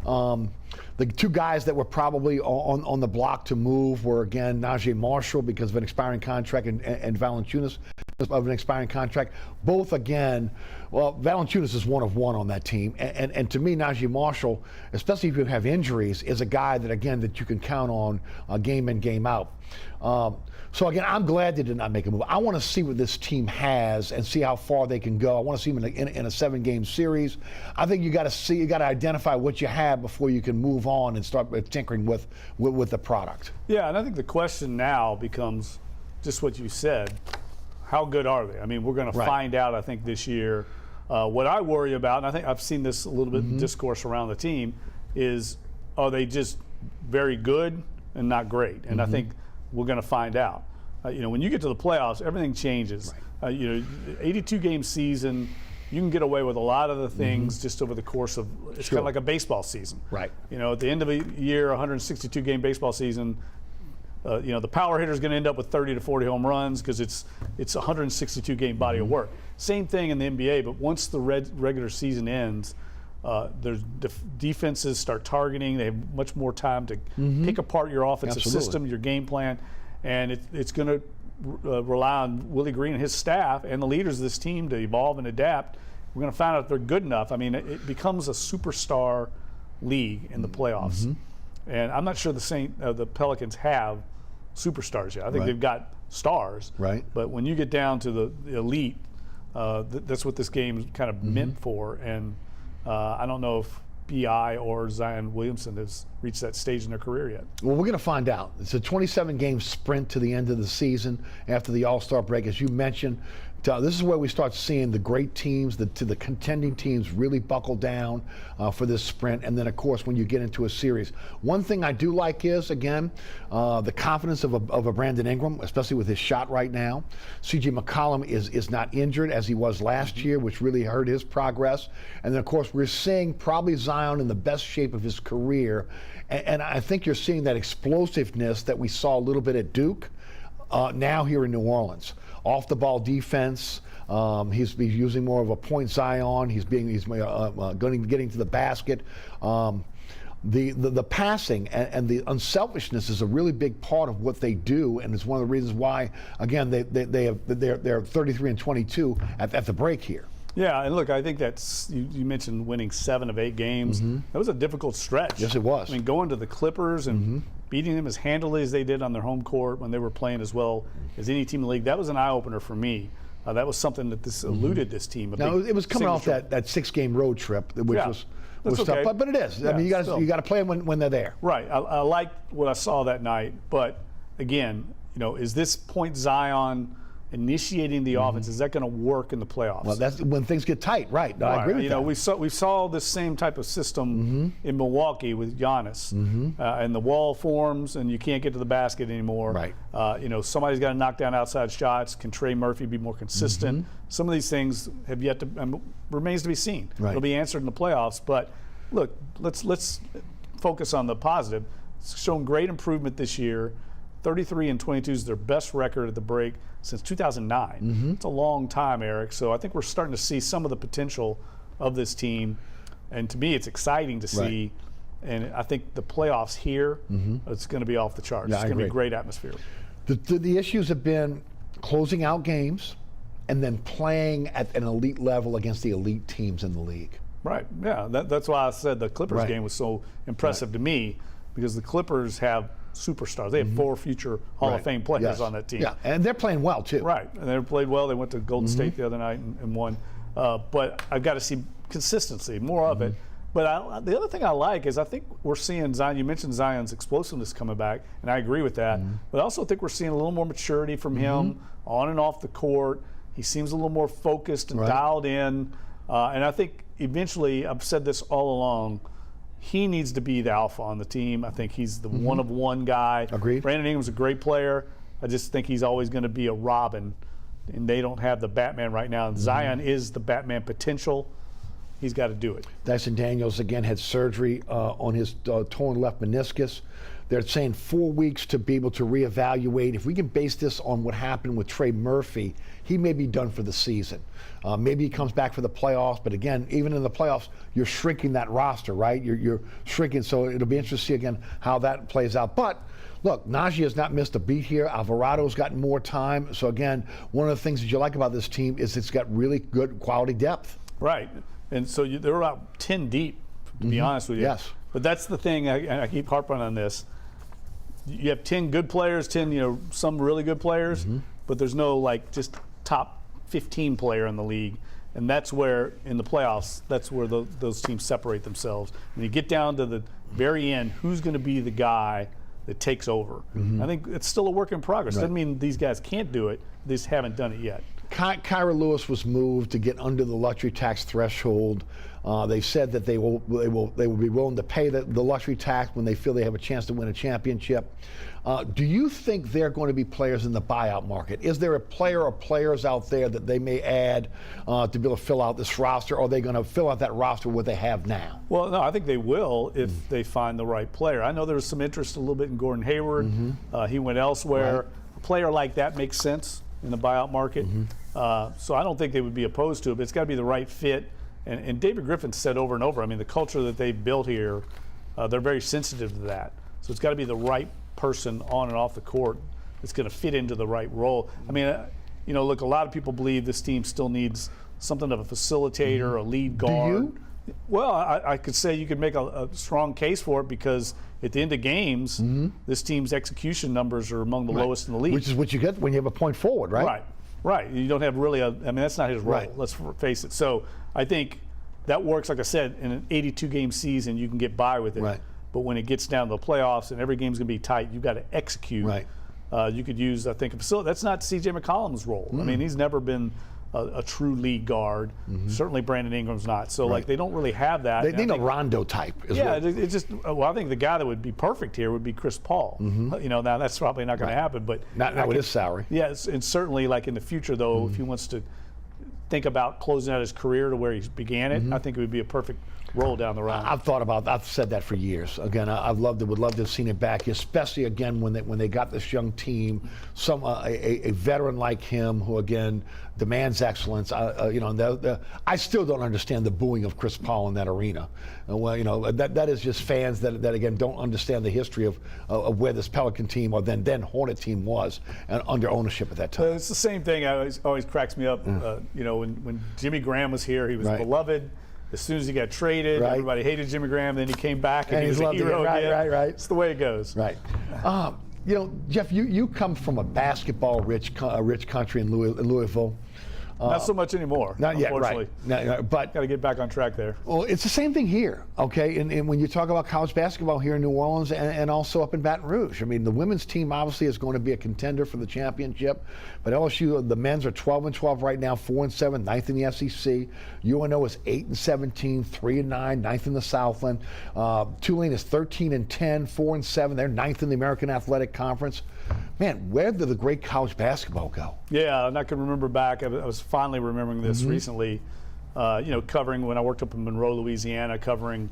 The two guys that were probably on the block to move were, again, Najee Marshall because of an expiring contract and Valanciunas of an expiring contract. Both, again, well, Valanciunas is one of one on that team. And to me, Najee Marshall, especially if you have injuries, is a guy that, again, that you can count on game in, game out. So again, I'm glad they did not make a move. I want to see what this team has and see how far they can go. I want to see them in a 7-game series. I think you got to identify what you have before you can move on and start tinkering with the product. Yeah, and I think the question now becomes just what you said. How good are they? I mean, we're going to find out, I think, this year. What I worry about, and I think I've seen this a little bit in discourse around the team, is are they just very good and not great? And I think we're going to find out. When you get to the playoffs, everything changes. 82-game season, you can get away with a lot of the things just over the course of, it's kind of like a baseball season. Right. At the end of a year, 162-game baseball season, the power hitter is going to end up with 30 to 40 home runs because it's a 162-game body of work. Same thing in the NBA, but once the regular season ends, there's defenses start targeting. They have much more time to pick apart your offensive system, your game plan, and it's going to rely on Willie Green and his staff and the leaders of this team to evolve and adapt. We're going to find out if they're good enough. I mean, it becomes a superstar league in the playoffs, and I'm not sure the Pelicans have superstars yet. I think they've got stars, but when you get down to the elite, that's what this game is kind of meant for. And I don't know if B.I. or Zion Williamson has reached that stage in their career yet. Well, we're going to find out. It's a 27-game sprint to the end of the season after the All-Star break, as you mentioned. This is where we start seeing the great teams, the contending teams really buckle down for this sprint. And then, of course, when you get into a series. One thing I do like is, again, the confidence of a Brandon Ingram, especially with his shot right now. C.J. McCollum is not injured as he was last year, which really hurt his progress. And then, of course, we're seeing probably Zion in the best shape of his career. And I think you're seeing that explosiveness that we saw a little bit at Duke now here in New Orleans. Off the ball defense, he's using more of a point Zion. He's getting to the basket. The passing and the unselfishness is a really big part of what they do, and it's one of the reasons why, again, they're 33-22 at the break here. Yeah, and look, I think that's, you mentioned winning 7 of 8 games. That was a difficult stretch. Yes, it was. I mean, going to the Clippers and beating them as handily as they did on their home court when they were playing as well as any team in the league, that was an eye-opener for me. That was something that this eluded this team. Now, it was coming off that 6-game road trip, which was tough, okay. but it is. I mean, you got to play them when they're there. Right. I liked what I saw that night, but again, is this point Zion initiating the offense? Is that going to work in the playoffs? Well, that's when things get tight, right? No, I agree with that. We saw this same type of system in Milwaukee with Giannis, and the wall forms, and you can't get to the basket anymore. Right. Somebody's got to knock down outside shots. Can Trey Murphy be more consistent? Some of these things have yet to remains to be seen. Right. It'll be answered in the playoffs. But look, let's focus on the positive. It's shown great improvement this year. 33-22 is their best record at the break since 2009. It's a long time, Eric. So I think we're starting to see some of the potential of this team, and to me, it's exciting to see. And I think the playoffs here, it's going to be off the charts. Yeah, it's going to be a great atmosphere. The issues have been closing out games and then playing at an elite level against the elite teams in the league. Right. Yeah. That's why I said the Clippers game was so impressive to me, because the Clippers have superstars. They have 4 future Hall of Fame players on that team. Yeah, and they're playing well too. Right, and they played well. They went to Golden State the other night and won. But I've got to see consistency, more of it. But the other thing I like is I think we're seeing Zion. You mentioned Zion's explosiveness coming back, and I agree with that. But I also think we're seeing a little more maturity from him on and off the court. He seems a little more focused and dialed in. And I think eventually, I've said this all along, he needs to be the alpha on the team. I think he's the one-of-one guy. Agreed. Brandon Ingram's a great player. I just think he's always going to be a Robin, and they don't have the Batman right now. And Zion is the Batman potential. He's got to do it. Dyson Daniels, again, had surgery on his torn left meniscus. They're saying 4 weeks to be able to reevaluate. If we can base this on what happened with Trey Murphy, he may be done for the season. Maybe he comes back for the playoffs, but again, even in the playoffs, you're shrinking that roster, right? You're shrinking, so it'll be interesting to see again how that plays out. But look, Najee has not missed a beat here. Alvarado's gotten more time. So again, one of the things that you like about this team is it's got really good quality depth. Right, and so they're about 10 deep, to be honest with you. Yes. But that's the thing, I keep harping on this. You have 10 good players, 10, some really good players, but there's no just top 15 player in the league. And that's where, in the playoffs, that's where those teams separate themselves. When you get down to the very end, who's going to be the guy that takes over? I think it's still a work in progress. Doesn't mean these guys can't do it. They just haven't done it yet. Kyra Lewis was moved to get under the luxury tax threshold. They said that they will be willing to pay the luxury tax when they feel they have a chance to win a championship. Do you think they're going to be players in the buyout market? Is there a player or players out there that they may add to be able to fill out this roster, or are they going to fill out that roster with what they have now? Well, no, I think they will if they find the right player. I know there was some interest a little bit in Gordon Hayward. He went elsewhere. A player like that makes sense in the buyout market. So I don't think they would be opposed to it, but it's got to be the right fit. And David Griffin said over and over, I mean, the culture that they've built here, they're very sensitive to that. So it's got to be the right person on and off the court that's going to fit into the right role. I mean, look, a lot of people believe this team still needs something of a facilitator, a lead guard. Do you? Well, I could say you could make a strong case for it, because at the end of games, this team's execution numbers are among the lowest in the league. Which is what you get when you have a point forward, right? Right. You don't have really that's not his role. Let's face it. So I think that works, like I said, in an 82-game season, you can get by with it. Right. But when it gets down to the playoffs and every game's going to be tight, you've got to execute. Right. You could use, I think, a facility. That's not C.J. McCollum's role. I mean, he's never been a true lead guard. Certainly Brandon Ingram's not. So, they don't really have that. They need a Rondo type. It's just, I think the guy that would be perfect here would be Chris Paul. Now that's probably not going to happen. But not with his salary. Yes, and certainly, in the future, though, if he wants to think about closing out his career to where he began it, I think it would be a perfect roll down the road. I've said that for years. Again, would love to have seen it back, especially again when they got this young team, a veteran like him who again demands excellence. I still don't understand the booing of Chris Paul in that arena. That is just fans that again don't understand the history of where this Pelican team or then Hornet team was under ownership at that time. It's the same thing. Always cracks me up. When Jimmy Graham was here, he was beloved. As soon as he got traded, everybody hated Jimmy Graham. Then he came back and he was a hero again. Right. It's the way it goes. Right. Jeff, you come from a basketball rich country in Louisville. Not so much anymore. Not yet, unfortunately. right? But got to get back on track there. well, it's the same thing here, okay? And when you talk about college basketball here in New Orleans and also up in Baton Rouge, I mean, the women's team obviously is going to be a contender for the championship, but LSU, the men's are 12-12 right now, 4-7, 9th in the SEC. UNO is 8-17, 3-9, 9th in the Southland. Tulane is 13-10, 4-7. They're 9th in the American Athletic Conference. Man, where did the great college basketball go? Yeah, and I can remember back. I was finally remembering this recently. Covering when I worked up in Monroe, Louisiana, covering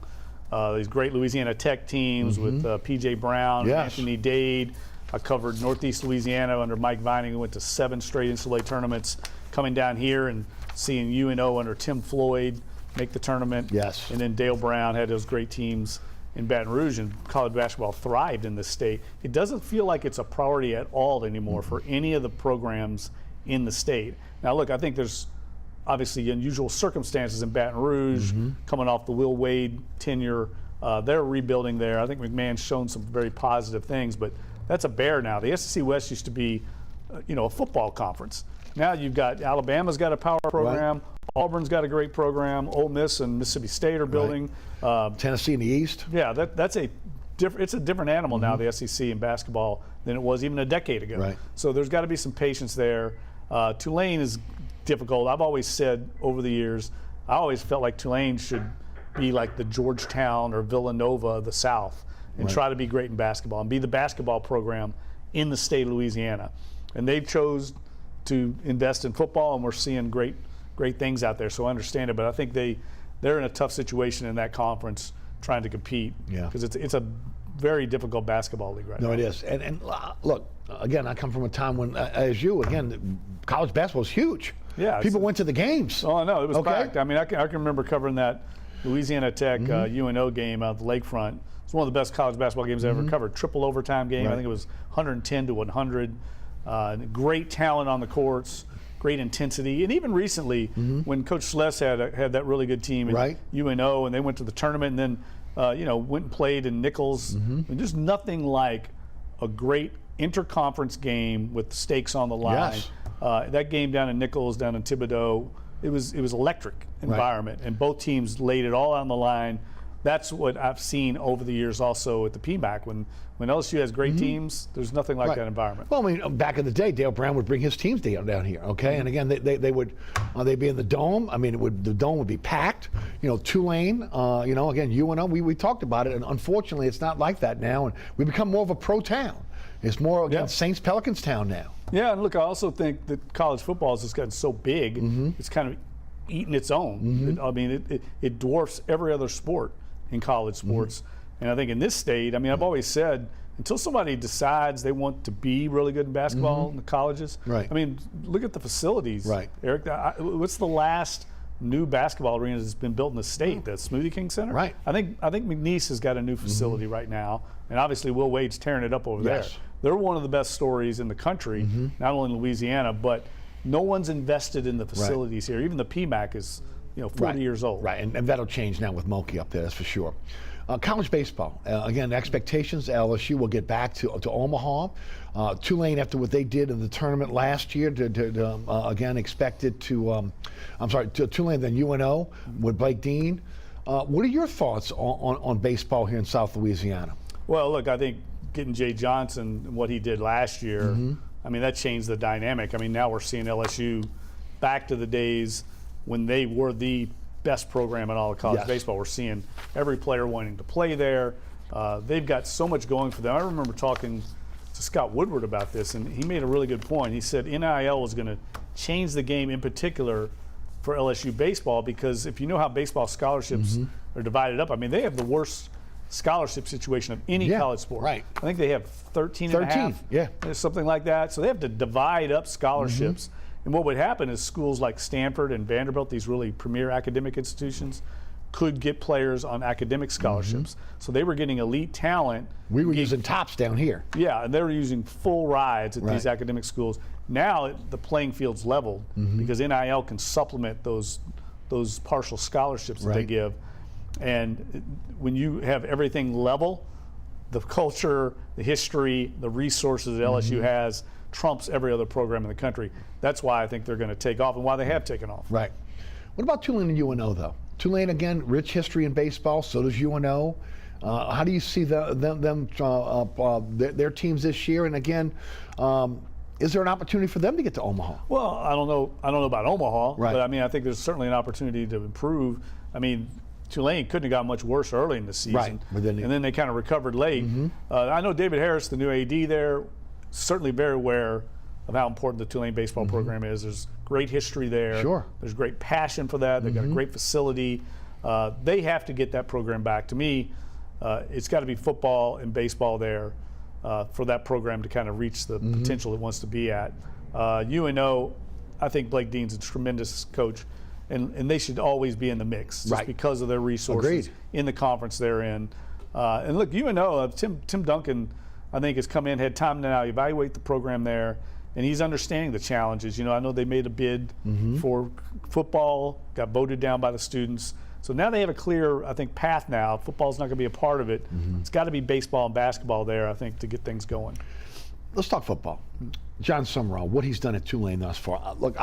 these great Louisiana Tech teams with P.J. Brown, Anthony Dade. I covered Northeast Louisiana under Mike Vining, who went to 7 straight NCAA tournaments. Coming down here and seeing UNO under Tim Floyd make the tournament. Yes. And then Dale Brown had those great teams in Baton Rouge, and college basketball thrived in this state. It doesn't feel like it's a priority at all anymore for any of the programs in the state. Now, look, I think there's obviously unusual circumstances in Baton Rouge, coming off the Will Wade tenure. They're rebuilding there. I think McMahon's shown some very positive things, but that's a bear now. The SEC West used to be, a football conference. Now you've got Alabama's got a power program. Right. Auburn's got a great program. Ole Miss and Mississippi State are building. Right. Tennessee in the East. Yeah, it's a different animal now, the SEC in basketball, than it was even a decade ago. Right. So there's got to be some patience there. Tulane is difficult. I've always said over the years, I always felt like Tulane should be like the Georgetown or Villanova of the South and try to be great in basketball and be the basketball program in the state of Louisiana. And they chose to invest in football, and we're seeing great things out there. So I understand it, but I think they're in a tough situation in that conference trying to compete. Yeah. Because it's a very difficult basketball league right now. No, it is. And look, again, I come from a time when, as you, again, college basketball was huge. Yeah. People went to the games. Oh, no, it was packed. I mean, I can remember covering that Louisiana Tech UNO game out the lakefront. It's one of the best college basketball games I ever covered. Triple overtime game. I think it was 110-100. Great talent on the courts, great intensity, and even recently when Coach Schless had that really good team at UNO, and they went to the tournament, and then went and played in Nichols. And just nothing like a great interconference game with stakes on the line. Yes. That game down in Nichols, down in Thibodaux, it was electric environment, and both teams laid it all on the line. That's what I've seen over the years also at the PMAC. When LSU has great teams, there's nothing like that environment. Well, I mean, back in the day, Dale Brown would bring his teams down here, okay? And again, they would they'd be in the dome. I mean, the dome would be packed. Tulane, again, UNO, we talked about it, and unfortunately, it's not like that now. And we become more of a pro town. It's more, again, Saints Pelicans town now. Yeah, and look, I also think that college football has just gotten so big, it's kind of eaten its own. I mean, it dwarfs every other sport in college sports. And I think in this state, I mean, I've always said, until somebody decides they want to be really good in basketball in the colleges, I mean, look at the facilities, Eric. What's the last new basketball arena that's been built in the state? The Smoothie King Center? Right. I think McNeese has got a new facility right now, and obviously Will Wade's tearing it up over there. They're one of the best stories in the country, not only in Louisiana, but no one's invested in the facilities here. Even the PMAC is 40 years old. Right, and that'll change now with Mulkey up there, that's for sure. College baseball, again, expectations, LSU will get back to Omaha. Tulane, after what they did in the tournament last year, again, expected to Tulane, then UNO with Blake Dean. What are your thoughts on baseball here in South Louisiana? Well, look, I think getting Jay Johnson and what he did last year, I mean, that changed the dynamic. I mean, now we're seeing LSU back to the days when they were the best program in all of college baseball. We're seeing every player wanting to play there. They've got so much going for them. I remember talking to Scott Woodward about this, and he made a really good point. He said NIL was going to change the game in particular for LSU baseball, because if you know how baseball scholarships are divided up, I mean, they have the worst scholarship situation of any college sport. Right. I think they have 13 and a half, something like that. So they have to divide up scholarships. And what would happen is schools like Stanford and Vanderbilt, these really premier academic institutions, could get players on academic scholarships. So they were getting elite talent. We were using tops down here. Yeah, and they were using full rides at these academic schools. Now the playing field's leveled because NIL can supplement those partial scholarships that they give. And when you have everything level, the culture, the history, the resources that LSU has, trumps every other program in the country. That's why I think they're going to take off and why they have taken off. Right. What about Tulane and UNO, though? Tulane, again, rich history in baseball. So does UNO. How do you see their teams this year? And again, is there an opportunity for them to get to Omaha? Well, I don't know about Omaha, right. But I mean, I think there's certainly an opportunity to improve. I mean, Tulane couldn't have gotten much worse early in the season, right. And then they kind of recovered late. I know David Harris, the new AD there, certainly very aware of how important the Tulane baseball program is. There's great history there. Sure. There's great passion for that. They've got a great facility. They have to get that program back. To me, it's got to be football and baseball there for that program to kind of reach the potential it wants to be at. UNO, I think Blake Dean's a tremendous coach, and they should always be in the mix just because of their resources in the conference they're in. And look, UNO, Tim Duncan, I think, has come in, had time to now evaluate the program there, and he's understanding the challenges. I know they made a bid for football, got voted down by the students. So now they have a clear, I think, path now. Football's not going to be a part of it. It's got to be baseball and basketball there, I think, to get things going. Let's talk football. John Summerall, what he's done at Tulane thus far. Look,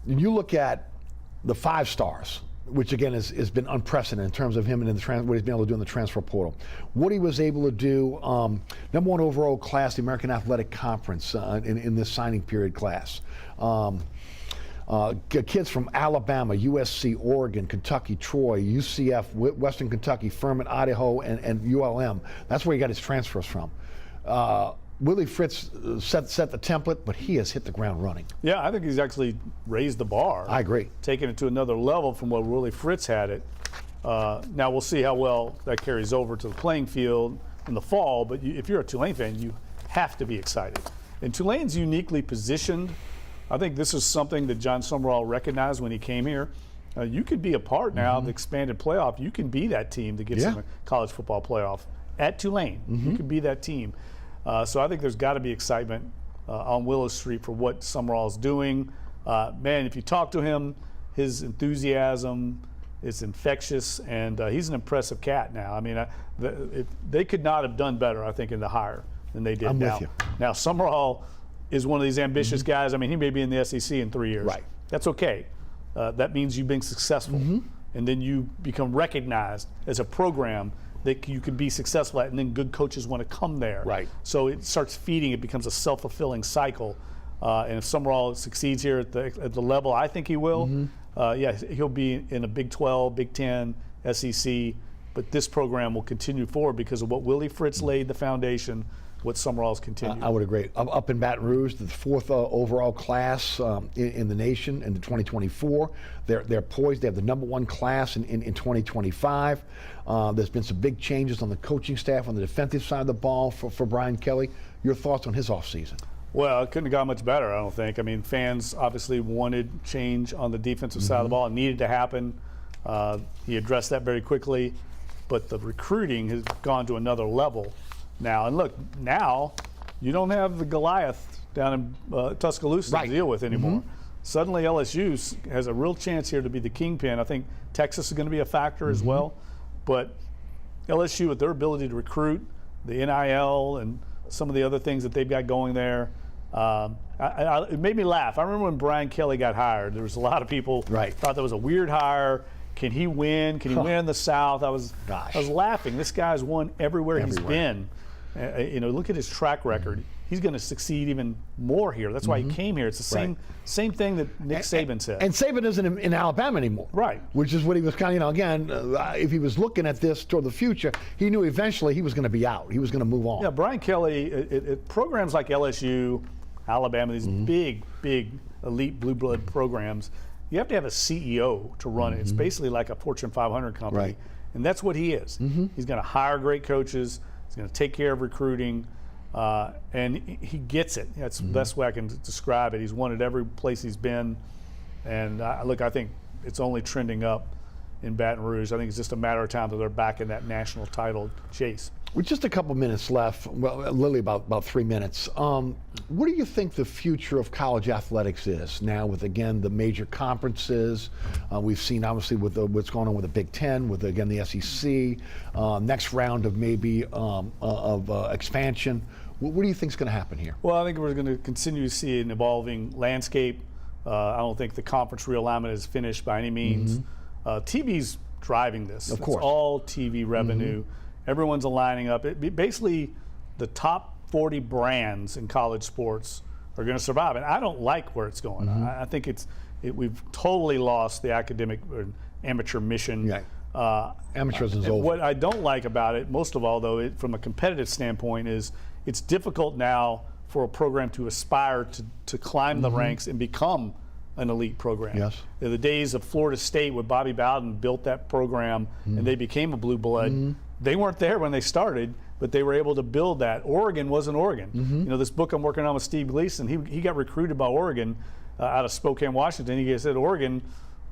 you look at the 5 stars, which again has been unprecedented in terms of him and what he's been able to do in the transfer portal. What he was able to do, number 1 overall class, the American Athletic Conference in this signing period class. Kids from Alabama, USC, Oregon, Kentucky, Troy, UCF, Western Kentucky, Furman, Idaho, and ULM. That's where he got his transfers from. Willie Fritz set the template, but he has hit the ground running. Yeah, I think he's actually raised the bar. I agree. Taking it to another level from what Willie Fritz had it. Now we'll see how well that carries over to the playing field in the fall, but if you're a Tulane fan, you have to be excited. And Tulane's uniquely positioned. I think this is something that John Summerall recognized when he came here. You could be a part now of the expanded playoff. You can be that team that gets in the college football playoff at Tulane. You can be that team. So I think there's got to be excitement on Willow Street for what Summerall's doing. Man, if you talk to him, his enthusiasm is infectious, and he's an impressive cat now. I mean, they could not have done better, I think, in the hire than they did now. With you. Now, Summerall is one of these ambitious guys. I mean, he may be in the SEC in 3 years. Right. That's okay. That means you've been successful. And then you become recognized as a program that you can be successful at, and then good coaches want to come there. Right. So it starts feeding, it becomes a self-fulfilling cycle. And if Summerall succeeds here at the level I think he will, he'll be in a Big 12, Big 10, SEC, but this program will continue forward because of what Willie Fritz laid the foundation, what Summerall's continued. I would agree. Up in Baton Rouge, the 4th overall class in the nation in the 2024. They're poised. They have the number 1 class in 2025. There's been some big changes on the coaching staff on the defensive side of the ball for Brian Kelly. Your thoughts on his offseason? Well, it couldn't have gone much better, I don't think. I mean, fans obviously wanted change on the defensive side of the ball. It needed to happen. He addressed that very quickly. But the recruiting has gone to another level now. And look, now you don't have the Goliath down in Tuscaloosa to deal with anymore. Suddenly LSU has a real chance here to be the kingpin. I think Texas is going to be a factor as well. But LSU, with their ability to recruit, the NIL and some of the other things that they've got going there, it made me laugh. I remember when Brian Kelly got hired, there was a lot of people thought that was a weird hire. Can he win? Can he win in the South? I was laughing. This guy's won everywhere he's been. Look at his track record. He's going to succeed even more here. That's why he came here. It's the same thing that Nick Saban said. And Saban isn't in Alabama anymore. Right. Which is what he was kind of, again, if he was looking at this toward the future, he knew eventually he was going to be out. He was going to move on. Yeah, Brian Kelly, programs like LSU, Alabama, these big elite blue blood programs, you have to have a CEO to run it. It's basically like a Fortune 500 company. And that's what he is. He's going to hire great coaches. He's going to take care of recruiting. And he gets it. That's the best way I can describe it. He's won at every place he's been. And look, I think it's only trending up in Baton Rouge. I think it's just a matter of time that they're back in that national title chase. With just a couple minutes left, well, literally about 3 minutes, what do you think the future of college athletics is now with, again, the major conferences? We've seen, obviously, with what's going on with the Big Ten, with, again, the SEC, next round of maybe of expansion. What do you think is going to happen here? Well, I think we're going to continue to see an evolving landscape. I don't think the conference realignment is finished by any means. TV's driving this. Of course. It's all TV revenue. Everyone's aligning up. Basically, the top 40 brands in college sports are going to survive, and I don't like where it's going. I think we've totally lost the academic or amateur mission. Yeah. Amateurism is over. What I don't like about it, most of all, though, from a competitive standpoint, is it's difficult now for a program to aspire to climb the ranks and become an elite program. Yes. The days of Florida State, where Bobby Bowden built that program and they became a blue blood, they weren't there when they started, but they were able to build that. Oregon wasn't Oregon. You know, this book I'm working on with Steve Gleason, he got recruited by Oregon out of Spokane, Washington. He said Oregon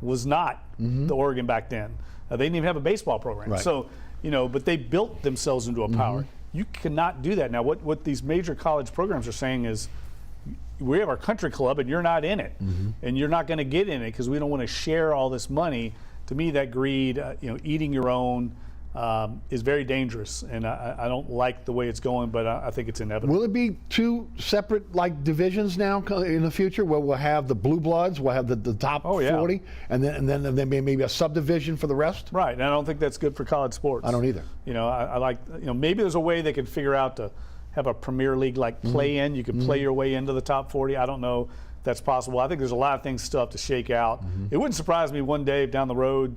was not the Oregon back then. They didn't even have a baseball program. Right. So, you know, but they built themselves into a power. You cannot do that. Now, what these major college programs are saying is, we have our country club and you're not in it. And you're not going to get in it because we don't want to share all this money. To me, that greed, eating your own, is very dangerous. And I don't like the way it's going, but I think it's inevitable. Will it be two separate divisions now in the future, where we'll have the blue bloods, we'll have the top 40, and then maybe a subdivision for the rest? Right, and I don't think that's good for college sports. I don't either. You know, I like, maybe there's a way they can figure out to have a Premier League play-in. You can play your way into the top 40. I don't know if that's possible. I think there's a lot of things still have to shake out. It wouldn't surprise me one day down the road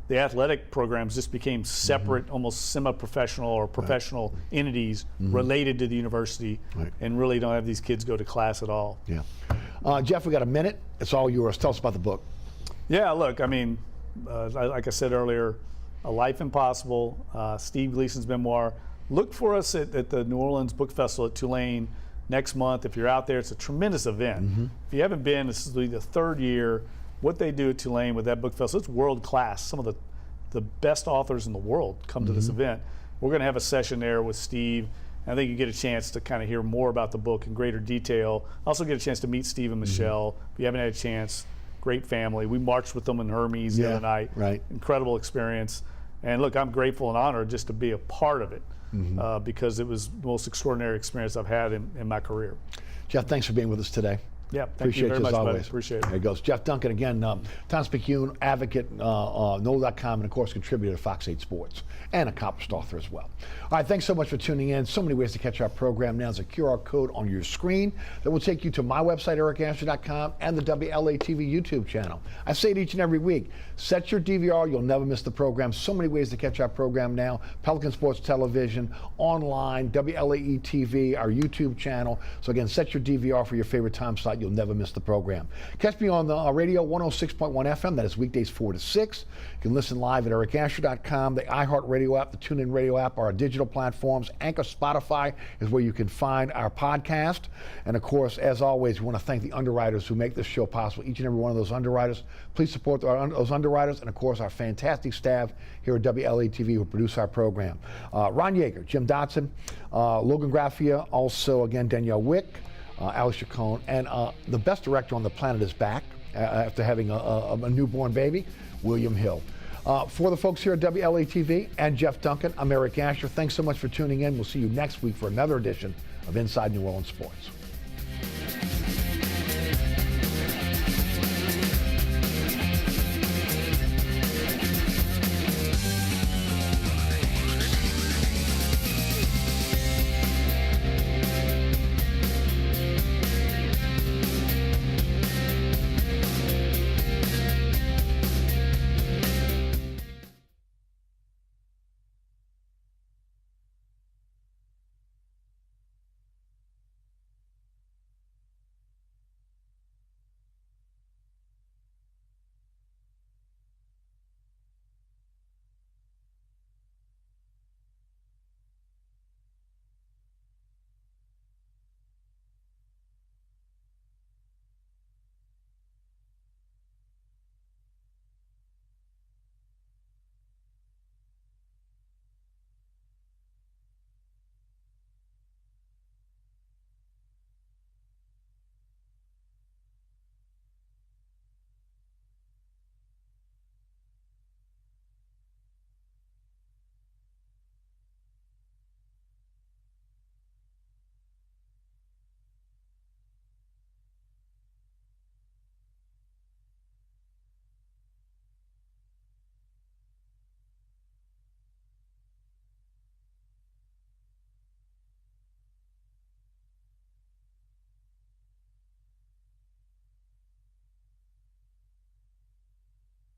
the athletic programs just became separate, almost semi-professional or professional entities related to the university, and really don't have these kids go to class at all. Yeah. Jeff, we got a minute. It's all yours. Tell us about the book. Yeah, look, I mean, like I said earlier, A Life Impossible, Steve Gleason's memoir. Look for us at the New Orleans Book Festival at Tulane next month. If you're out there, it's a tremendous event. If you haven't been, this is the third year. What they do at Tulane with that book festival, it's world class. Some of the best authors in the world come to this event. We're going to have a session there with Steve. And I think you get a chance to kind of hear more about the book in greater detail. Also get a chance to meet Steve and Michelle. If you haven't had a chance, great family. We marched with them in Hermes the other night. Right. Incredible experience. And look, I'm grateful and honored just to be a part of it because it was the most extraordinary experience I've had in my career. Jeff, thanks for being with us today. Yeah, thank you very much, bud. Appreciate it. There he goes. Jeff Duncan, again, Times-Picayune, advocate, NOLA.com, and of course contributor to Fox 8 Sports, and accomplished author as well. All right, thanks so much for tuning in. So many ways to catch our program. Now there's a QR code on your screen that will take you to my website, ericasher.com, and the WLAE-TV YouTube channel. I say it each and every week. Set your DVR, you'll never miss the program. So many ways to catch our program now. Pelican Sports Television, online, WLAE-TV, our YouTube channel. So again, set your DVR for your favorite time slot. You'll never miss the program. Catch me on the radio 106.1 FM. That is weekdays 4 to 6. You can listen live at ericasher.com, the iHeartRadio app, the TuneIn Radio app, our digital platforms. Anchor, Spotify is where you can find our podcast. And of course, as always, we want to thank the underwriters who make this show possible. Each and every one of those underwriters. Please support those underwriters, and of course our fantastic staff here at WLAE-TV who produce our program. Ron Yeager, Jim Dotson, Logan Graffia, also again Danielle Wick, Alice Chacon, and the best director on the planet is back after having a newborn baby, William Hill. For the folks here at WLAE-TV and Jeff Duncan, I'm Eric Asher. Thanks so much for tuning in. We'll see you next week for another edition of Inside New Orleans Sports.